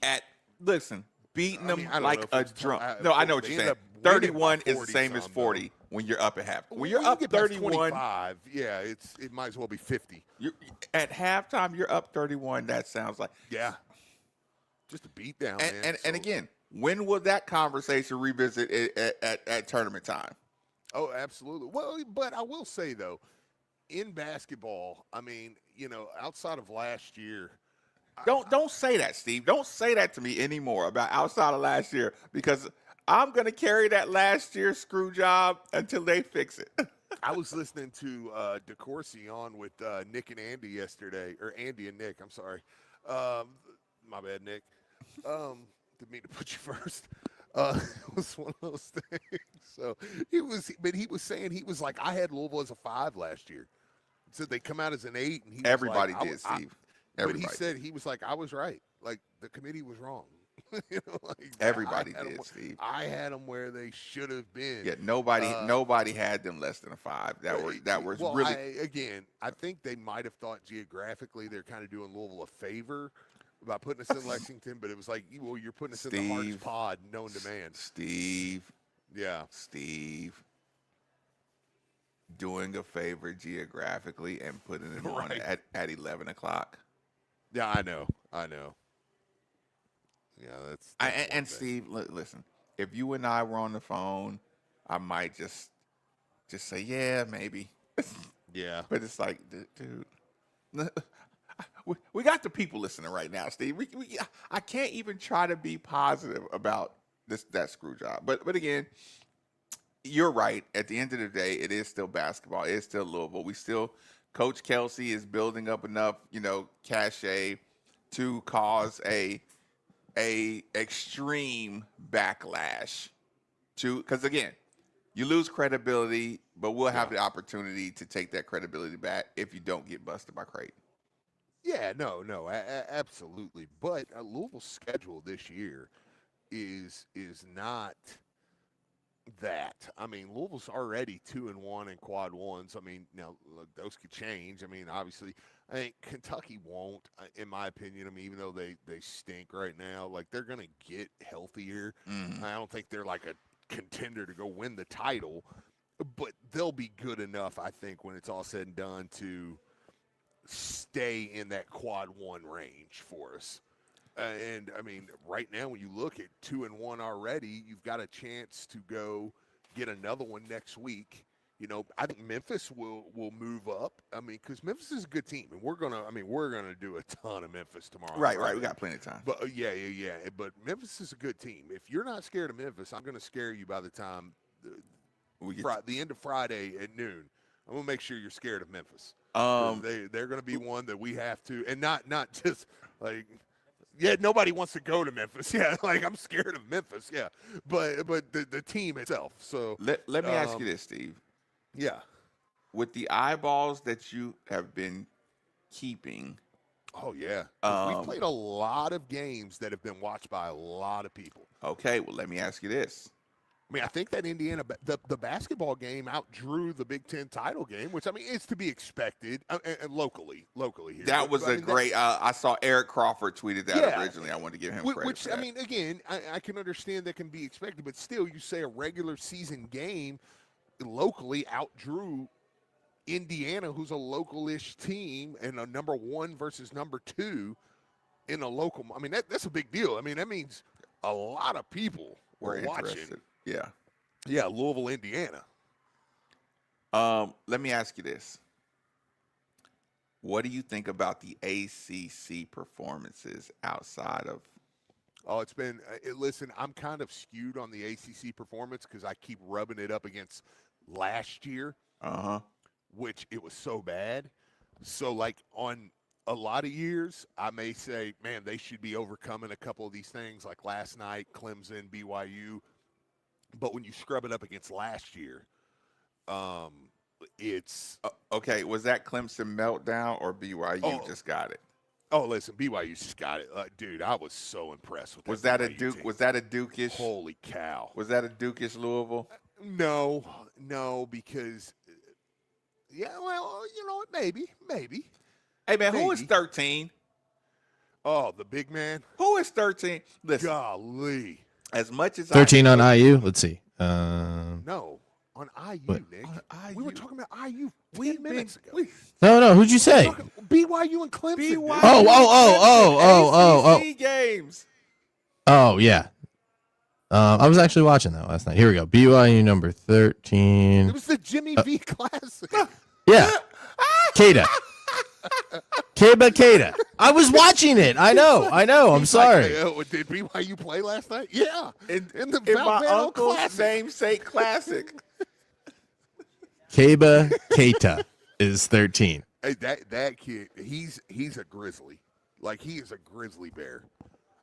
beating them like a drum. No, I know what you're saying. 31 is the same as 40 when you're up at half. When you're up 31, 25, it might as well be 50. At halftime, you're up 31. That sounds like just a beat down. And again, when will that conversation revisit at tournament time? Oh, absolutely. Well, but I will say though, in basketball, I mean, outside of last year. Don't say that, Steve. Don't say that to me anymore about outside of last year, because I'm going to carry that last year screw job until they fix it. I was listening to DeCourcy on with Nick and Andy yesterday, or Andy and Nick, I'm sorry. My bad, Nick. Didn't mean to put you first. It was one of those things. So he was saying, he was like, I had Louisville as a 5 last year. So they come out as an 8, and everybody did, Steve. But he said, he was like, I was right. Like, the committee was wrong. Everybody did, Steve. I had them where they should have been. Yeah, nobody had them less than a 5. That was well, really. I think they might have thought geographically they're kind of doing Louisville a favor by putting us in Lexington, but it was like, well, you're putting us in the hardest pod known to man. Steve. Doing a favor geographically and putting it on at 11 o'clock. Yeah, I know. Yeah, that's and Steve, listen. If you and I were on the phone, I might just say, yeah, maybe. Yeah, but it's like, dude, we got the people listening right now, Steve. I can't even try to be positive about that screw job. But again, you're right. At the end of the day, it is still basketball. It is still Louisville. Coach Kelsey is building up enough, cachet to cause a extreme backlash because again, you lose credibility, but we'll have the opportunity to take that credibility back if you don't get busted by Creighton. Yeah, no, absolutely. But Louisville's schedule this year is not that. I mean, Louisville's already 2-1 in quad ones. I mean, now look, those could change. I mean, obviously, I think Kentucky won't, in my opinion. I mean, even though they stink right now, like they're going to get healthier. I don't think they're like a contender to go win the title, but they'll be good enough, I think, when it's all said and done to stay in that quad one range for us. And I mean, right now, when you look at 2-1 already, you've got a chance to go get another one next week. I think Memphis will move up. I mean, because Memphis is a good team, and we're gonna do a ton of Memphis tomorrow. Right. We got plenty of time. But yeah. But Memphis is a good team. If you're not scared of Memphis, I'm gonna scare you by the time the end of Friday at noon. I'm gonna make sure you're scared of Memphis. They're gonna be one that we have to, and not just like. Yeah, nobody wants to go to Memphis. Yeah, like I'm scared of Memphis. Yeah, but the team itself. So let me ask you this, Steve. Yeah, with the eyeballs that you have been keeping. Oh yeah, we played a lot of games that have been watched by a lot of people. Okay, well let me ask you this. I mean, I think that Indiana, the basketball game outdrew the Big Ten title game, which, I mean, it's to be expected locally here. That was great. I saw Eric Crawford tweeted that originally. I wanted to give him credit which, for that. I mean, again, I can understand that can be expected, but still, you say a regular season game locally outdrew Indiana, who's a local-ish team, and a number 1 versus number 2 in a local. I mean, that's a big deal. I mean, that means a lot of people were watching. Yeah, Louisville, Indiana. Let me ask you this. What do you think about the ACC performances outside of? Oh, it's been listen, I'm kind of skewed on the ACC performance because I keep rubbing it up against last year, which it was so bad. So, like, on a lot of years, I may say, man, they should be overcoming a couple of these things, like last night, Clemson, BYU. But when you scrub it up against last year, it's okay. Was that Clemson meltdown or BYU just got it? Oh, listen, BYU just got it, dude. I was so impressed with that. Was that a BYU Duke? team. Was that a Duke-ish? Holy cow! Was that a Duke-ish Louisville? No, because well, you know what? Maybe. Hey man, who is 13? Oh, the big man. Who is 13? Listen, golly. As much as 13 on IU. Let's see. No, on IU, what? Nick. On IU. We were talking about IU 10 minutes ago. No. Who'd you say? BYU and Clemson. ACC games. Oh yeah. I was actually watching that last night. Here we go. BYU number 13. It was the Jimmy V Classic. Yeah. Kata. Kata. I was watching it. I know. I'm sorry. Did BYU play last night? Yeah. In the my Valvano uncle's Classic. namesake classic. Kata is 13. Hey, that kid, he's a grizzly. Like, he is a grizzly bear.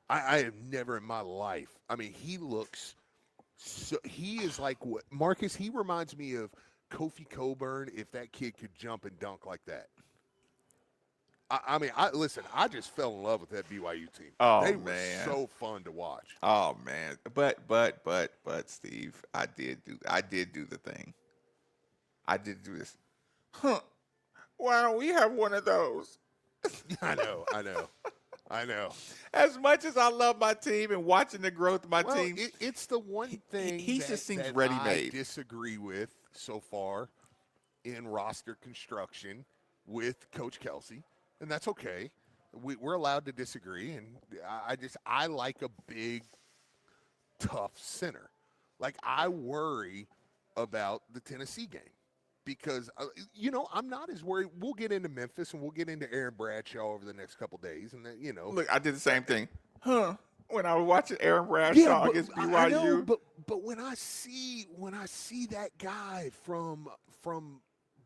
I have never in my life. I mean, he looks so. He is like what Marcus. He reminds me of Kofi Coburn if that kid could jump and dunk like that. I mean, listen. I just fell in love with that BYU team. Oh, they man. were so fun to watch. Oh man, but Steve, I did do the thing. I did do this. Huh? Why don't we have one of those? I know. As much as I love my team and watching the growth of my team, it's the one thing he that, just seems that ready-made. I disagree with so far in roster construction with Coach Kelsey, and that's okay. We're allowed to disagree, and I like a big, tough center. Like, I worry about the Tennessee game because, I'm not as worried. We'll get into Memphis and we'll get into Aaron Bradshaw over the next couple days, and then, Look, I did the same thing. When I was watching Aaron Bradshaw against BYU. I know, but when I see that guy from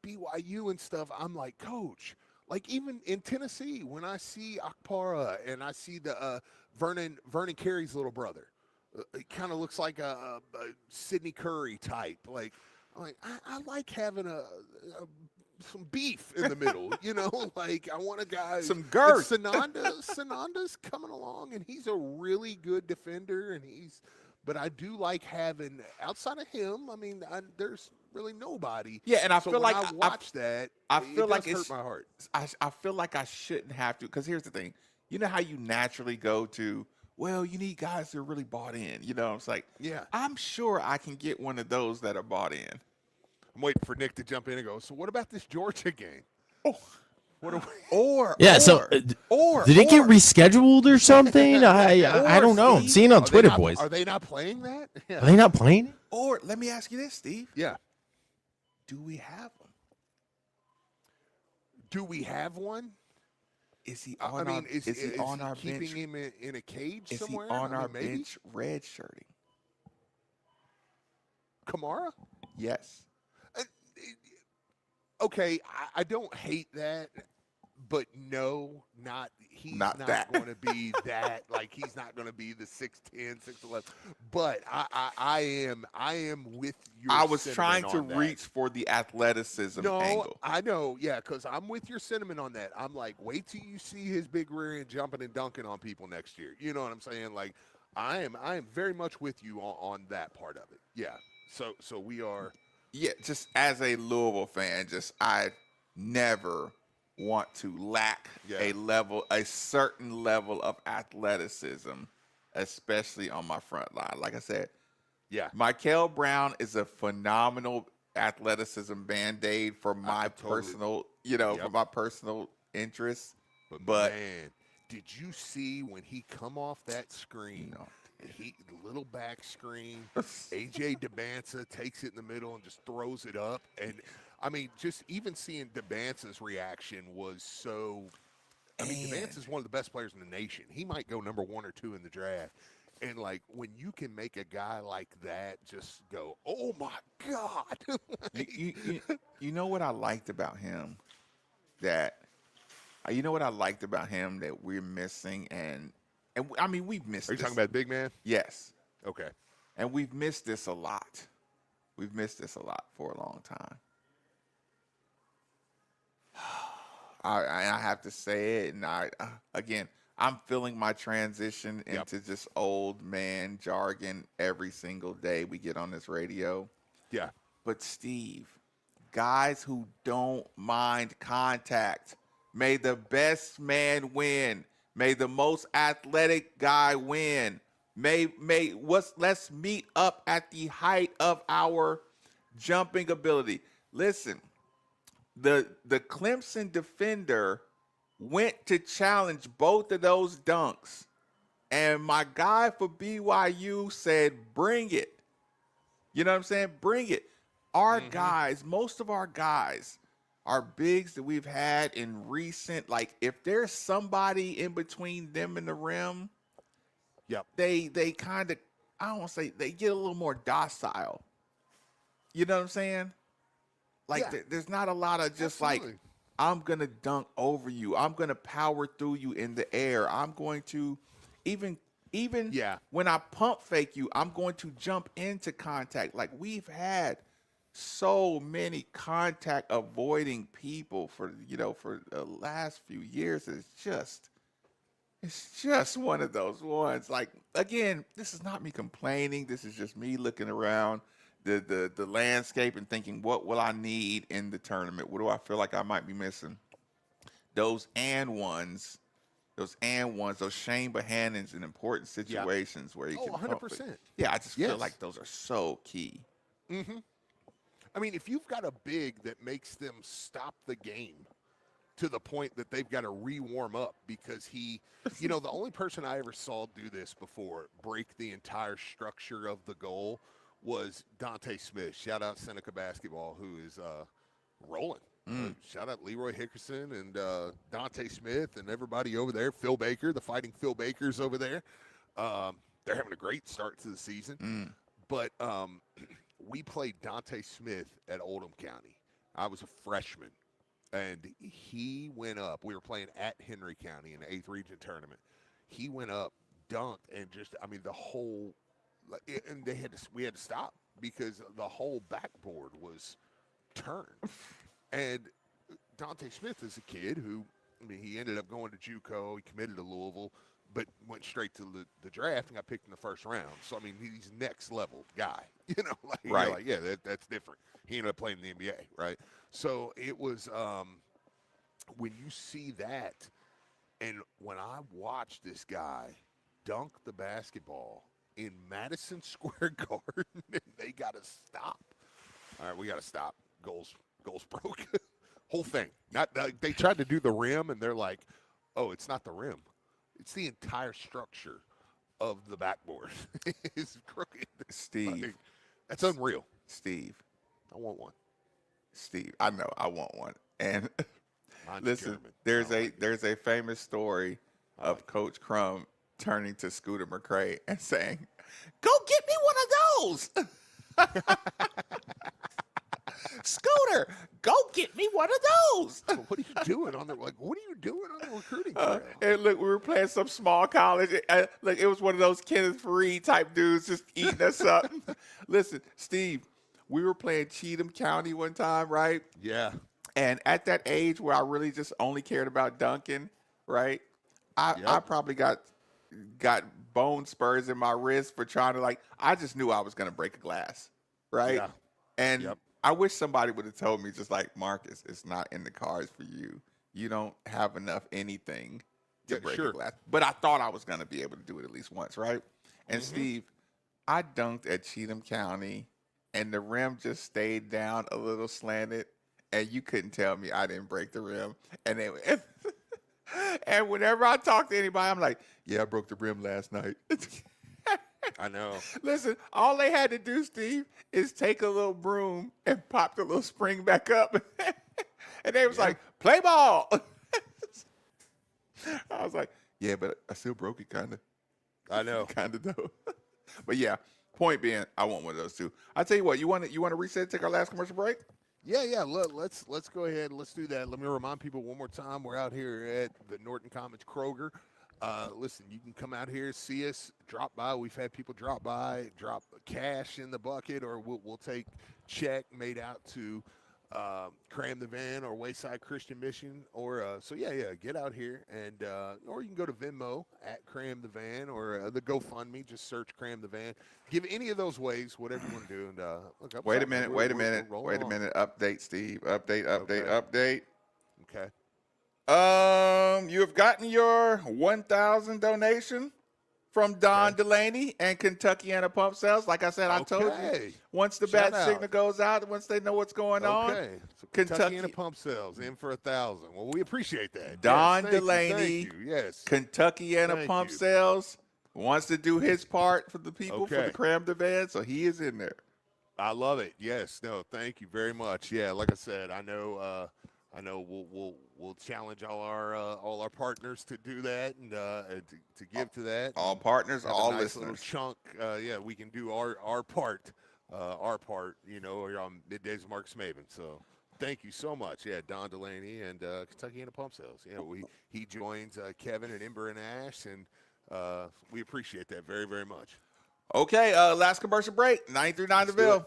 BYU and stuff, I'm like, Coach. Like, even in Tennessee, when I see Akpara and I see the Vernon Carey's little brother, it kind of looks like a Sidney Curry type. Like, I like having some beef in the middle, Like, I want a guy. Some girth. Sananda's coming along, and he's a really good defender, but I do like having, outside of him, I mean, there's really nobody. Yeah, and I so feel when like I watch that. I feel like it hurt my heart. I feel like I shouldn't have to, because here's the thing. You know how you naturally go to, well, you need guys that are really bought in. It's like, yeah, I'm sure I can get one of those that are bought in. I'm waiting for Nick to jump in and go, so what about this Georgia game? Oh. What are we? Or did it get rescheduled or something? I don't know. I'm seeing on Twitter, boys. Are they not playing that? Yeah. Are they not playing it? Or let me ask you this, Steve. Yeah. Do we have one? Do we have one? Is he on our bench? Is he on our keeping bench? him in a cage Is somewhere? he on our maybe? bench red shirting? Kamara? Yes. Okay, I don't hate that, but no, he's not going to be that. Like, he's not going to be the 6'10", 6'11". But I am with you. I was trying to reach for the athleticism angle. I know, yeah, because I'm with your sentiment on that. I'm like, wait till you see his big rear end jumping and dunking on people next year. You know what I'm saying? Like, I am very much with you on that part of it. Yeah. So we are. Yeah, just as a Louisville fan, I never want to lack a certain level of athleticism, especially on my front line. Like I said, Michael Brown is a phenomenal athleticism band-aid for my personal, for my personal interests. But man, did you see when he come off that screen? Little back screen. AJ DeBanza takes it in the middle and just throws it up. And I mean, just even seeing DeBanza's reaction was so. I mean, DeBanza's one of the best players in the nation. He might go number 1 or 2 in the draft. And like, when you can make a guy like that just go, oh my God. you know what I liked about him? That we're missing, and I mean, we've missed. Are you talking about big man? Yes. Okay. And we've missed this a lot. We've missed this a lot for a long time. I have to say it, and I'm feeling my transition into just old man jargon every single day we get on this radio. Yeah. But Steve, guys who don't mind contact, may the best man win. May the most athletic guy win. Let's meet up at the height of our jumping ability. Listen, the Clemson defender went to challenge both of those dunks, and my guy for BYU said, bring it. You know what I'm saying? Bring it. Our guys, most of our guys, our bigs that we've had in recent, like, if there's somebody in between them and the rim, they kind of, I don't want to say, they get a little more docile. You know what I'm saying? Like, there's not a lot of just like, I'm going to dunk over you. I'm going to power through you in the air. I'm going to, even when I pump fake you, I'm going to jump into contact. Like, we've had so many contact avoiding people for the last few years. It's just one of those ones. Like, again, this is not me complaining. This is just me looking around the landscape and thinking, what will I need in the tournament? What do I feel like I might be missing? Those and ones, those Shane Bohannons in important situations where you can 100%. Yeah, I just feel like those are so key. Mm-hmm. I mean, if you've got a big that makes them stop the game to the point that they've got to re-warm up because the only person I ever saw do this before, break the entire structure of the goal, was Dante Smith. Shout out Seneca Basketball, who is rolling. Shout out Leroy Hickerson and Dante Smith and everybody over there. Phil Baker, the Fighting Phil Bakers over there. They're having a great start to the season. But we played Dante Smith at Oldham County. I was a freshman, and he went up. We were playing at Henry County in the 8th Region tournament. He went up, dunked, and the whole – and we had to stop because the whole backboard was turned. And Dante Smith is a kid who, he ended up going to JUCO. He committed to Louisville, but went straight to the draft and got picked in the first round. So, he's next level guy. Right. You're like, yeah, that's different. He ended up playing in the NBA, right? So it was when you see that, and when I watched this guy dunk the basketball in Madison Square Garden, they got to stop. All right, we got to stop. Goals broke. Whole thing. They tried to do the rim, and they're like, oh, it's not the rim. It's the entire structure of the backboard. It's crooked. Steve. That's unreal. Steve. I want one. Steve, I know. I want one. And Mine's listen, German. there's a famous story of Coach Crum turning to Scooter McCrae and saying, go get me one of those. Scooter, go get me one of those. What are you doing on the recruiting trail? And look, we were playing some small college. It was one of those Kenneth Fareed type dudes just eating us up. Listen, Steve, we were playing Cheatham County one time, right? Yeah. And at that age where I really just only cared about dunking, right? I probably got bone spurs in my wrist for trying to I just knew I was going to break a glass, right? Yeah. And I wish somebody would have told me just like, Marcus, it's not in the cards for you. You don't have enough anything to break a glass. But I thought I was going to be able to do it at least once, right? And Steve, I dunked at Cheatham County, and the rim just stayed down a little slanted, and you couldn't tell me I didn't break the rim. And whenever I talk to anybody, I'm like, yeah, I broke the rim last night. I know. Listen, all they had to do, Steve, is take a little broom and pop the little spring back up. And they was like, play ball. I was like, yeah, but I still broke it, kind of. I know. Kind of, though. But, yeah, point being, I want one of those, too. I'll tell you what, you want to reset, take our last commercial break? Yeah. Let's go ahead and let's do that. Let me remind people one more time. We're out here at the Norton Commons Kroger. Listen, you can come out here, see us, drop by. We've had people drop by, drop cash in the bucket, or we'll take check made out to Cram the Van or Wayside Christian Mission. Or get out here, and or you can go to Venmo at Cram the Van or the GoFundMe. Just search Cram the Van. Give any of those ways, whatever you want to do. And look, wait a minute. Update, Steve. Update. Okay. You have gotten your 1,000 donation from Don Delaney and Kentuckiana Pump Sales. Like I said, I told you, once the bat signal goes out, once they know what's going on. Okay. So Kentuckiana Pump Sales in for 1,000. Well, we appreciate that. Don yes, Delaney, thank you. Yes. Kentuckiana Pump Sales wants to do his part for the people for the Cram the Van, so he is in there. I love it. Yes. No, thank you very much. Yeah, like I said, I know we'll challenge all our partners to do that and to give to that. All partners, all nice listeners. Little chunk, we can do our part. Or on Middays with Marcus Maven. So thank you so much. Yeah, Don Delaney and Kentuckiana Pump Sales. Yeah, he joins Kevin and Ember and Ash, and we appreciate that very, very much. Okay, last commercial break. 93.9 The Ville.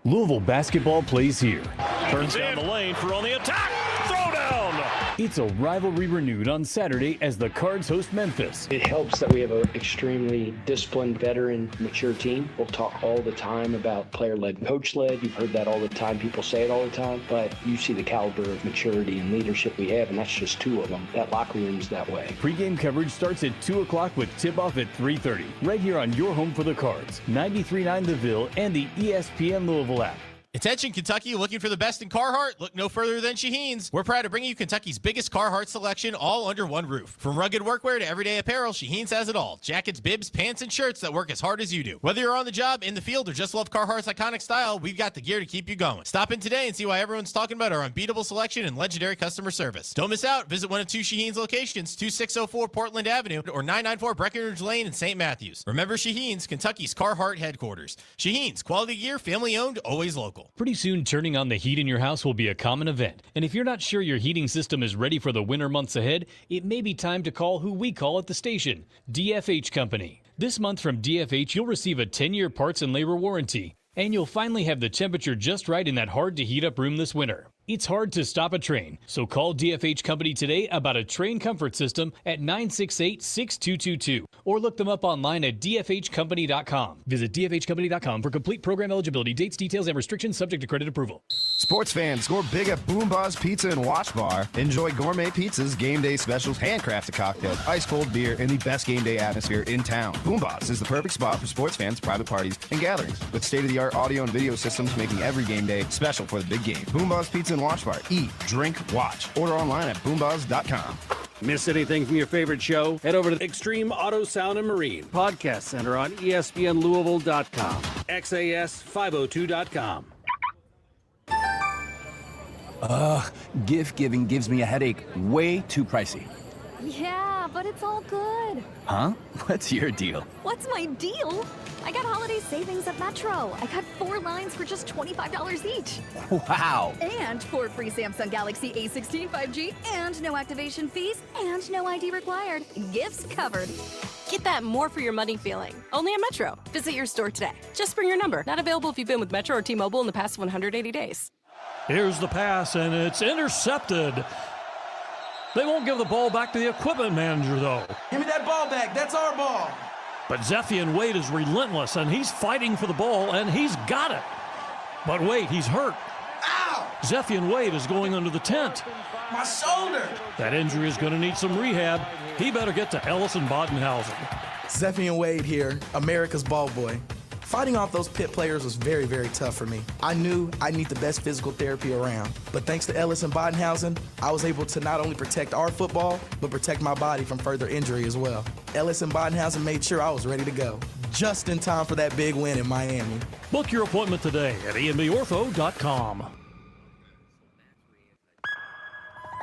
Louisville basketball plays here. Turns down the lane for on the attack. Throw down. It's a rivalry renewed on Saturday as the Cards host Memphis. It helps that we have an extremely disciplined, veteran, mature team. We'll talk all the time about player-led, coach-led. You've heard that all the time. People say it all the time. But you see the caliber of maturity and leadership we have, and that's just two of them. That locker room's that way. Pre-game coverage starts at 2 o'clock with tip-off at 3:30. Right here on your home for the Cards, 93.9 The Ville and the ESPN Louisville app. Attention, Kentucky, looking for the best in Carhartt? Look no further than Shaheen's. We're proud to bring you Kentucky's biggest Carhartt selection all under one roof. From rugged workwear to everyday apparel, Shaheen's has it all. Jackets, bibs, pants, and shirts that work as hard as you do. Whether you're on the job, in the field, or just love Carhartt's iconic style, we've got the gear to keep you going. Stop in today and see why everyone's talking about our unbeatable selection and legendary customer service. Don't miss out. Visit one of two Shaheen's locations, 2604 Portland Avenue or 994 Breckenridge Lane in St. Matthews. Remember Shaheen's, Kentucky's Carhartt headquarters. Shaheen's, quality gear, family owned, always local. Pretty soon, turning on the heat in your house will be a common event. And if you're not sure your heating system is ready for the winter months ahead, it may be time to call who we call at the station, DFH Company. This month from DFH, you'll receive a 10-year parts and labor warranty. And you'll finally have the temperature just right in that hard-to-heat-up room this winter. It's hard to stop a train, so call DFH Company today about a train comfort system at 968-6222 or look them up online at dfhcompany.com. Visit dfhcompany.com for complete program eligibility, dates, details, and restrictions subject to credit approval. Sports fans, score big at Boom Buzz Pizza and Watch Bar. Enjoy gourmet pizzas, game day specials, handcrafted cocktails, ice-cold beer, and the best game day atmosphere in town. Boom Buzz is the perfect spot for sports fans, private parties, and gatherings, with state-of-the-art audio and video systems making every game day special for the big game. Boom Buzz Pizza and Watch Bar. Eat, drink, watch. Order online at boombuzz.com. Miss anything from your favorite show? Head over to Extreme Auto Sound and Marine Podcast Center on ESPNLouisville.com, XAS502.com. Gift giving gives me a headache. Way too pricey. Yeah, but it's all good. Huh? What's your deal? What's my deal? I got holiday savings at Metro. I got 4 lines for just $25 each. Wow. And 4 free Samsung Galaxy A16 5G and no activation fees and no ID required. Gifts covered. Get that more for your money feeling. Only at Metro. Visit your store today. Just bring your number. Not available if you've been with Metro or T-Mobile in the past 180 days. Here's the pass, and it's intercepted. They won't give the ball back to the equipment manager, though. Give me that ball back. That's our ball. But Zephian Wade is relentless, and he's fighting for the ball, and he's got it. But wait, he's hurt. Ow! Zephian Wade is going under the tent. My shoulder. That injury is going to need some rehab. He better get to Ellison Bodenhausen. Zephian Wade here, America's ball boy. Fighting off those pit players was very, very tough for me. I knew I need the best physical therapy around. But thanks to Ellis and Bodenhausen, I was able to not only protect our football, but protect my body from further injury as well. Ellis and Bodenhausen made sure I was ready to go, just in time for that big win in Miami. Book your appointment today at enbortho.com.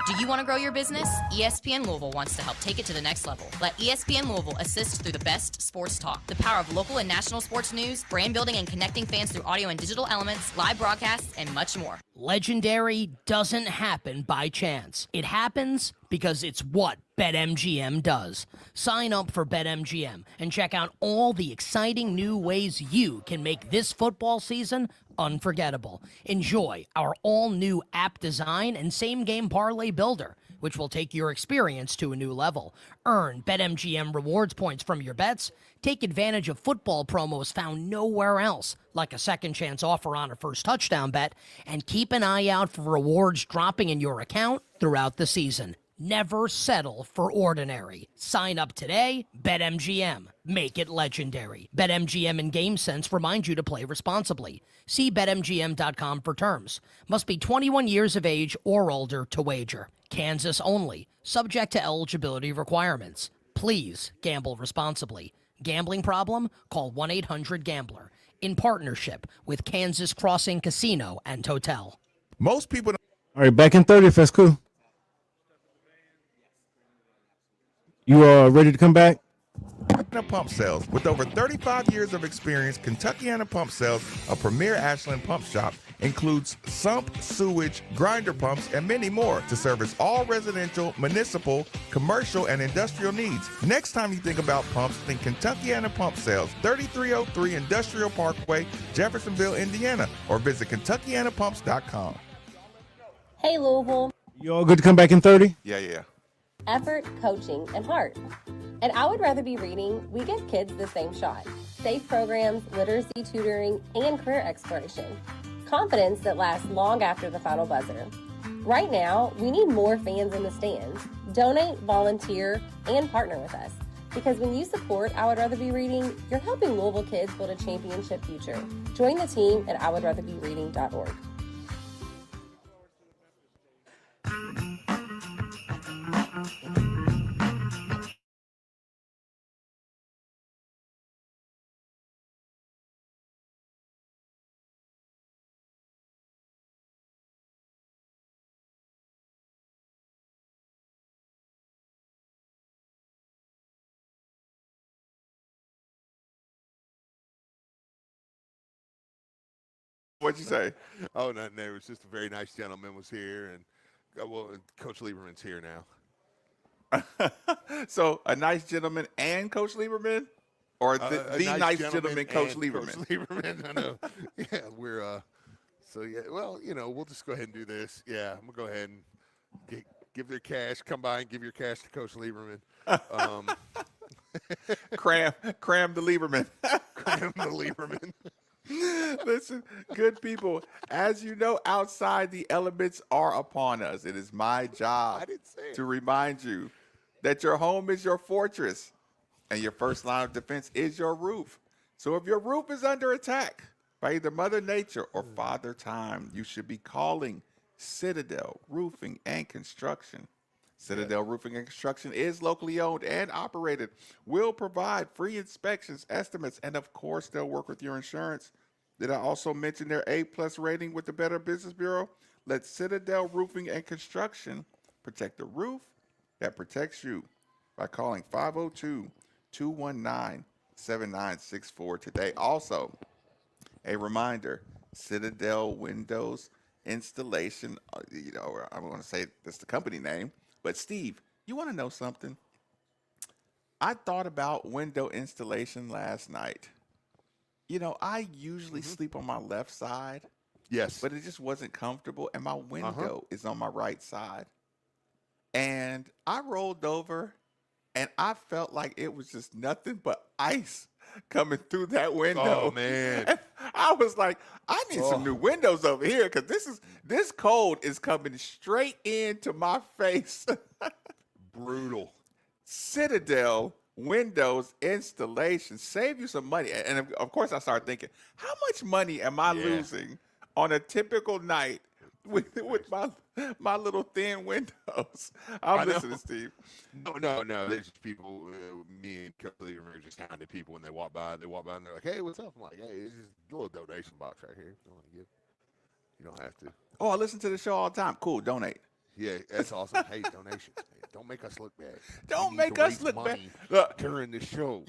Do you want to grow your business? ESPN Louisville wants to help take it to the next level. Let ESPN Louisville assist through the best sports talk, the power of local and national sports news, brand building and connecting fans through audio and digital elements, live broadcasts, and much more. Legendary doesn't happen by chance. It happens because it's what BetMGM does. Sign up for BetMGM and check out all the exciting new ways you can make this football season unforgettable. Enjoy our all-new app design and same-game parlay builder, which will take your experience to a new level. Earn BetMGM rewards points from your bets. Take advantage of football promos found nowhere else, like a second chance offer on a first touchdown bet, and keep an eye out for rewards dropping in your account throughout the season. Never settle for ordinary. Sign up today. BetMGM. Make it legendary. BetMGM and GameSense remind you to play responsibly. See BetMGM.com for terms. Must be 21 years of age or older to wager. Kansas only. Subject to eligibility requirements. Please gamble responsibly. Gambling problem? Call 1-800-GAMBLER. In partnership with Kansas Crossing Casino and Hotel. Most people don't. All right, back in 30th. That's cool. You ready to come back? Pump Sales. With over 35 years of experience, Kentuckiana Pump Sales, a premier Ashland pump shop, includes sump, sewage, grinder pumps, and many more to service all residential, municipal, commercial, and industrial needs. Next time you think about pumps, think Kentuckiana Pump Sales, 3303 Industrial Parkway, Jeffersonville, Indiana, or visit KentuckianaPumps.com. Hey, Louisville. You all good to come back in 30? Yeah. Effort, coaching, and heart. And I Would Rather Be Reading, we give kids the same shot. Safe programs, literacy tutoring, and career exploration. Confidence that lasts long after the final buzzer. Right now, we need more fans in the stands. Donate, volunteer, and partner with us. Because when you support I Would Rather Be Reading, you're helping Louisville kids build a championship future. Join the team at IWouldRatherBeReading.org. What'd you say? Oh, nothing there. It was just a very nice gentleman was here, and Coach Lieberman's here now. So a nice gentleman and Coach Lieberman, or the nice gentleman Coach Lieberman? Coach Lieberman, I know. Yeah, we're so yeah. Well, we'll just go ahead and do this. Yeah, I'm gonna go ahead and give their cash. Come by and give your cash to Coach Lieberman. Cram the Lieberman. Cram the Lieberman. Listen, good people, as you know, outside the elements are upon us. It is my job to remind you that your home is your fortress and your first line of defense is your roof. So if your roof is under attack by either Mother Nature or Father Time, you should be calling Citadel Roofing and Construction. Citadel Roofing and Construction is locally owned and operated, will provide free inspections, estimates, and of course, they'll work with your insurance. Did I also mention their A+ rating with the Better Business Bureau? Let Citadel Roofing and Construction protect the roof that protects you by calling 502-219-7964 today. Also, a reminder, Citadel Windows Installation, I want to say that's the company name, but Steve, you want to know something? I thought about window installation last night. I usually sleep on my left side. Yes. But it just wasn't comfortable, and my window is on my right side. And I rolled over, and I felt like it was just nothing but ice coming through that window. Oh, man. And I was like, I need some new windows over here because this cold is coming straight into my face. Brutal. Citadel Windows installation, save you some money. And of course, I started thinking, how much money am I losing on a typical night with my little thin windows? I'm listening, Steve. No. There's just people, me and Kelly are just hounding people when they walk by. They walk by and they're like, hey, what's up? I'm like, hey, it's just a little donation box right here. You don't have to. Oh, I listen to the show all the time. Cool, donate. Yeah, that's awesome. Hey, donations. Don't make us look bad. Don't make us look bad. Look, during the show.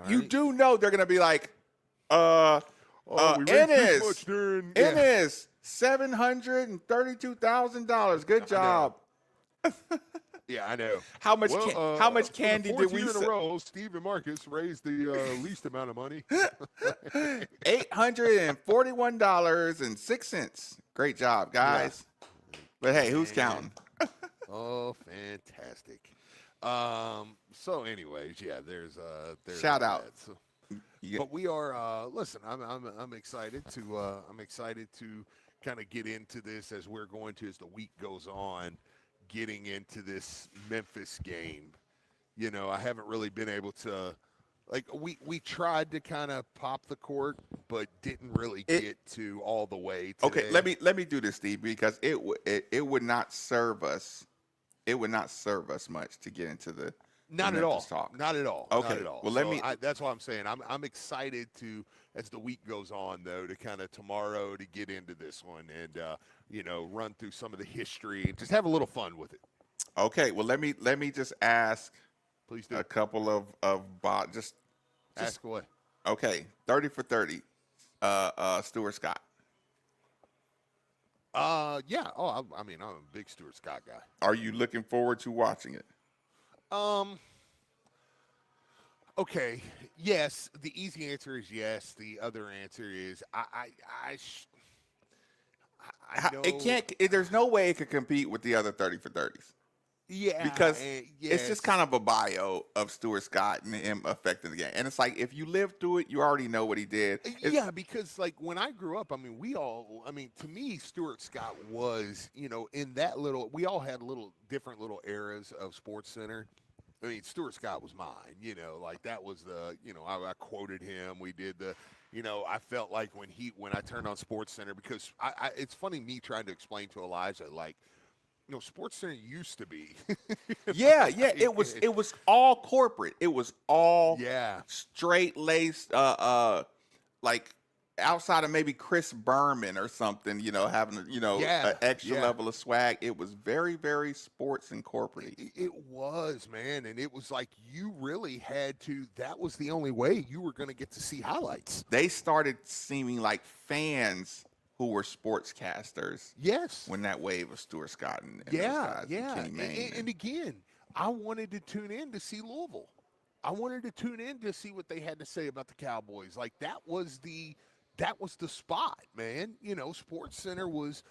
You do know they're gonna be like, Ennis $732,000. Good job. Yeah, I know. How much candy did we in a row? Steve and Marcus raised the least amount of money. $841.06. Great job, guys. Yeah. But hey, who's counting? Oh, fantastic. So anyways, there's shout out. So, but we are listen, I'm excited to kind of get into this as we're going to as the week goes on, getting into this Memphis game. I haven't really been able to we tried to kind of pop the cork, but didn't really get to all the way today. Okay, let me do this, Steve, because it would not serve us. It would not serve us much to get into the not at all talk. Not at all. Okay. Not at all. Well, that's why I'm saying I'm excited to, as the week goes on, though, to kind of tomorrow to get into this one and run through some of the history and just have a little fun with it. Okay. Well, let me just ask Please do. A couple of just Ask away. Okay, 30 for 30. Stuart Scott. Yeah. Oh, I mean, I'm a big Stuart Scott guy. Are you looking forward to watching it? Okay. Yes. The easy answer is yes. The other answer is I know. It can't. There's no way it could compete with the other 30 for 30s. Yeah. Because yes. it's just kind of a bio of Stuart Scott and him affecting the game. And it's like, if you lived through it, you already know what he did. Yeah, because like when I grew up, I mean, to me, Stuart Scott was, in that we all had different little eras of Sports Center. I mean, Stuart Scott was mine, like that was I quoted him. We did I felt like when I turned on Sports Center, because it's funny me trying to explain to Elijah, like, Sports Center used to be. Yeah. It was all corporate. It was all straight laced, like outside of maybe Chris Berman or something, having an extra level of swag. It was very, very sports and corporate. It was, man, and it was like you really had to. That was the only way you were going to get to see highlights. They started seeming like fans who were sportscasters. Yes. When that wave of Stuart Scott and those guys, Kenny Mayne. And again, I wanted to tune in to see Louisville. I wanted to tune in to see what they had to say about the Cowboys. Like that was the spot, man. Sports Center was.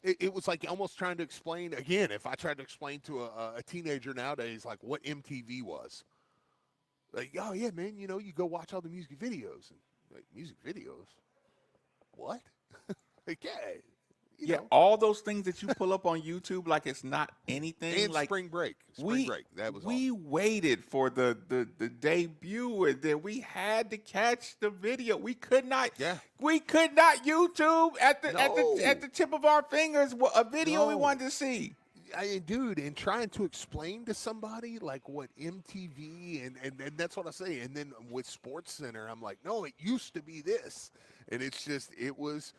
It was like almost trying to explain again. If I tried to explain to a teenager nowadays, like what MTV was. Like, oh yeah, man. You go watch all the music videos. And, like, music videos. What? Like, yeah, all those things that you pull up on YouTube like it's not anything. And like spring break. That was we awesome. waited for the debut, and then we had to catch the video. We could not. Yeah. We could not YouTube at the tip of our fingers a video we wanted to see. Dude, and trying to explain to somebody like what MTV and that's what I say. And then with Sports Center, I'm like, no, it used to be this, and it was.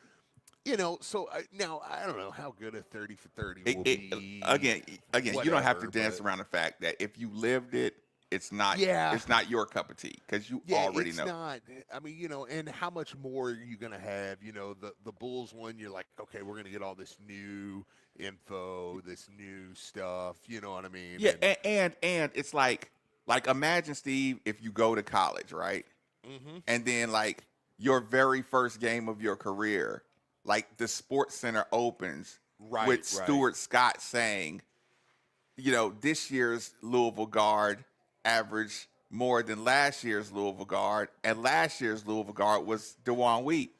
So now I don't know how good a 30 for 30 will be. Again, whatever, you don't have to dance around the fact that if you lived it, it's not. Yeah. It's not your cup of tea because you already it's know. Not. I mean, and how much more are you gonna have? The Bulls one. You're like, okay, we're gonna get all this new info, this new stuff. You know what I mean? Yeah, and it's like imagine, Steve, if you go to college, right? Mm-hmm. And then like your very first game of your career. Like the Sports Center opens with Stuart Scott saying, this year's Louisville guard averaged more than last year's Louisville guard, and last year's Louisville guard was DeJuan Wheat.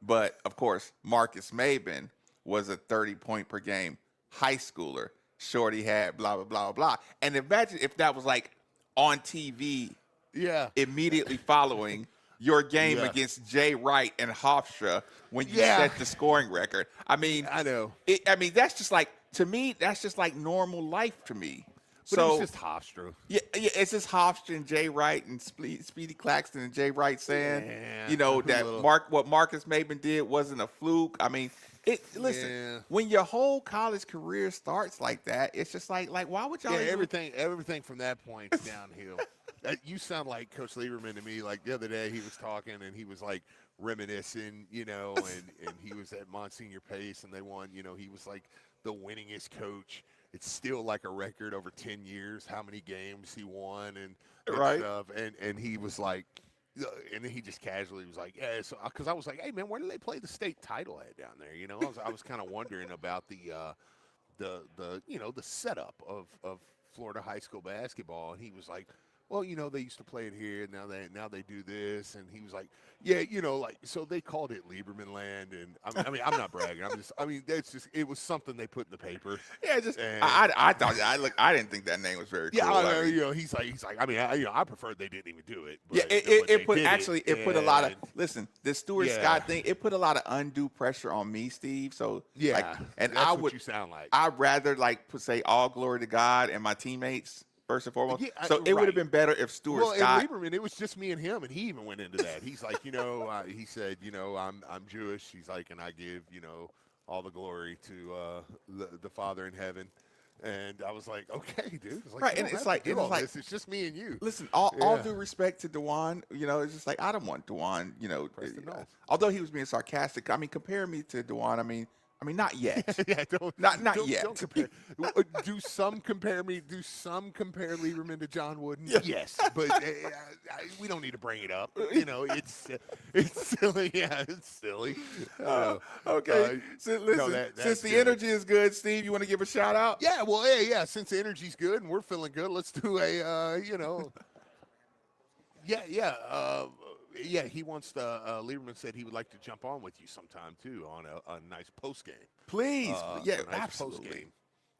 But, of course, Marcus Maben was a 30-point per game high schooler. Shorty had blah, blah, blah, blah. And imagine if that was like on TV immediately following your game against Jay Wright and Hofstra when you set the scoring record. I mean, I know. That's just like, to me, that's just like normal life to me. But so, it's just Hofstra. Yeah, it's just Hofstra and Jay Wright and Speedy Claxton and Jay Wright saying, what Marcus Maben did wasn't a fluke. I mean, when your whole college career starts like that, it's just like why would y'all? Everything from that point is downhill. You sound like Coach Lieberman to me. Like the other day, he was talking and he was like reminiscing, and he was at Monsignor Pace and they won. He was like the winningest coach. It's still like a record over 10 years, how many games he won and stuff. And he was like, and then he just casually was like, yeah, because I was like, hey man, where do they play the state title at down there? I was kind of wondering about the setup of Florida high school basketball, and he was like, well, they used to play it here. Now they do this, and he was like, yeah, so they called it Lieberman Land, and I mean, I'm not bragging. It was something they put in the paper. Yeah, I thought I didn't think that name was very cool. Yeah, he's like, I mean, I preferred they didn't even do it. But, it put a lot of the Stuart Scott thing. It put a lot of undue pressure on me, Steve. So that's what you sound like. I'd rather say all glory to God and my teammates. First and foremost. It would have been better if Stuart Scott. And Lieberman, it was just me and him, and he even went into that. He's like, he said, I'm Jewish. He's like, and I give, all the glory to the Father in heaven. And I was like, okay, dude. It's like, Right, you and don't it's have like- to do it's all like- this. It's just me and you. Listen, all Yeah. due respect to Dewan, it's just like I don't want Dewan, Preston Knowles. although he was being sarcastic. I mean, compare me to Dewan. I mean, not yet. Yeah, don't yet. Don't compare. Do some compare Lieberman to John Wooden? Yeah. Yes, but we don't need to bring it up. It's silly. Yeah, it's silly. Okay. So listen, since the energy is good, Steve, you want to give a shout out? Yeah, well, yeah. Since the energy's good and we're feeling good, let's do a Yeah, he wants to. Lieberman said he would like to jump on with you sometime too on a nice post game. Please, yeah, a nice absolutely. post-game.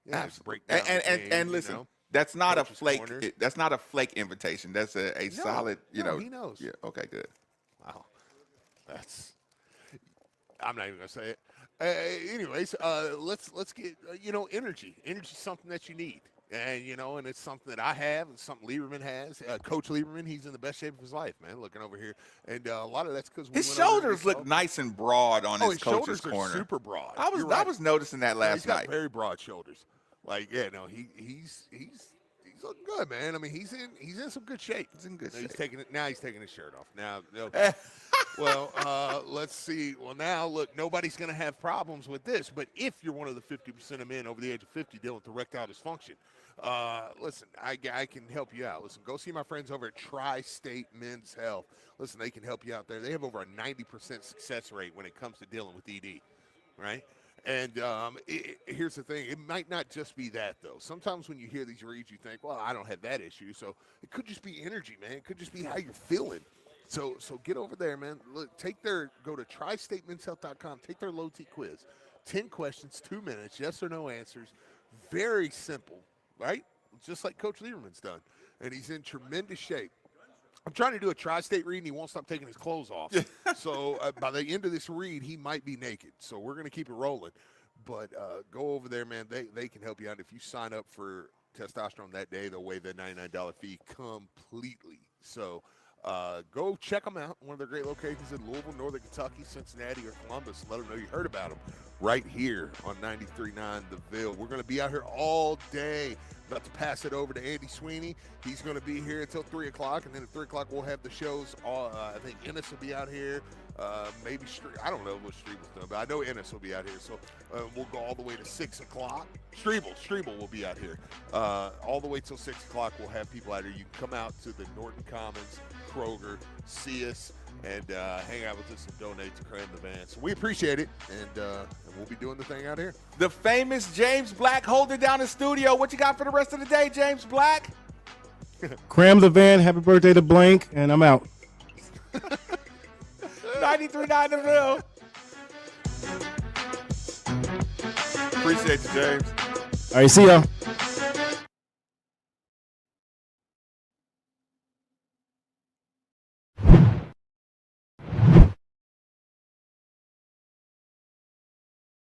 Yeah, Absolutely. break down the game, And listen, that's not a Coach's flake. corner. That's not a flake invitation. That's a solid. He knows. Yeah. Okay. Good. Wow, I'm not even gonna say it. Anyways, let's get energy. Energy's something that you need. And and it's something that I have, and something Lieberman has. Coach Lieberman, he's in the best shape of his life, man. Looking over here, and a lot of that's because His shoulders look nice and broad on his coach's shoulders are corner. super broad. I was noticing that last he's got night. very broad shoulders. Like, yeah, no, he's looking good, man. I mean, he's in some good shape. He's in good shape. He's taking his shirt off now. Well, let's see. Well, now look, nobody's going to have problems with this. But if you're one of the 50% of men over the age of 50 dealing with erectile dysfunction, listen, I can help you out. Listen, go see my friends over at Tri-State Men's Health. Listen, they can help you out there. They have over a 90% success rate when it comes to dealing with ED, right? And here's the thing. It might not just be that, though. Sometimes when you hear these reads, you think, well, I don't have that issue. So it could just be energy, man. It could just be how you're feeling. So get over there, man. Look, go to tristatemen'shealth.com. Take their low T quiz. 10 questions, 2 minutes, yes or no answers. Very simple, right? Just like Coach Lieberman's done. And he's in tremendous shape. I'm trying to do a tri-state read, and he won't stop taking his clothes off. So by the end of this read, he might be naked. So we're going to keep it rolling. But go over there, man. They can help you out. If you sign up for testosterone that day, they'll waive that $99 fee completely. So go check them out. One of their great locations in Louisville, Northern Kentucky, Cincinnati, or Columbus. Let them know you heard about them right here on 93.9 The Ville. We're going to be out here all day. About to pass it over to Andy Sweeney. He's going to be here until 3 o'clock, and then at 3 o'clock we'll have the shows. I think Ennis will be out here. Maybe I don't know what Strebel's doing, but I know Ennis will be out here. So we'll go all the way to 6 o'clock. Strebel will be out here. All the way till 6 o'clock we'll have people out here. You can come out to the Norton Commons, Kroger, see us, and hang out with us and donate to Cram the Van. So we appreciate it, and we'll be doing the thing out here. The famous James Black holding down the studio. What you got for the rest of the day, James Black? Cram the Van. Happy birthday to Blank, and I'm out. 93.9 The Ville. Appreciate you, James. All right, see y'all.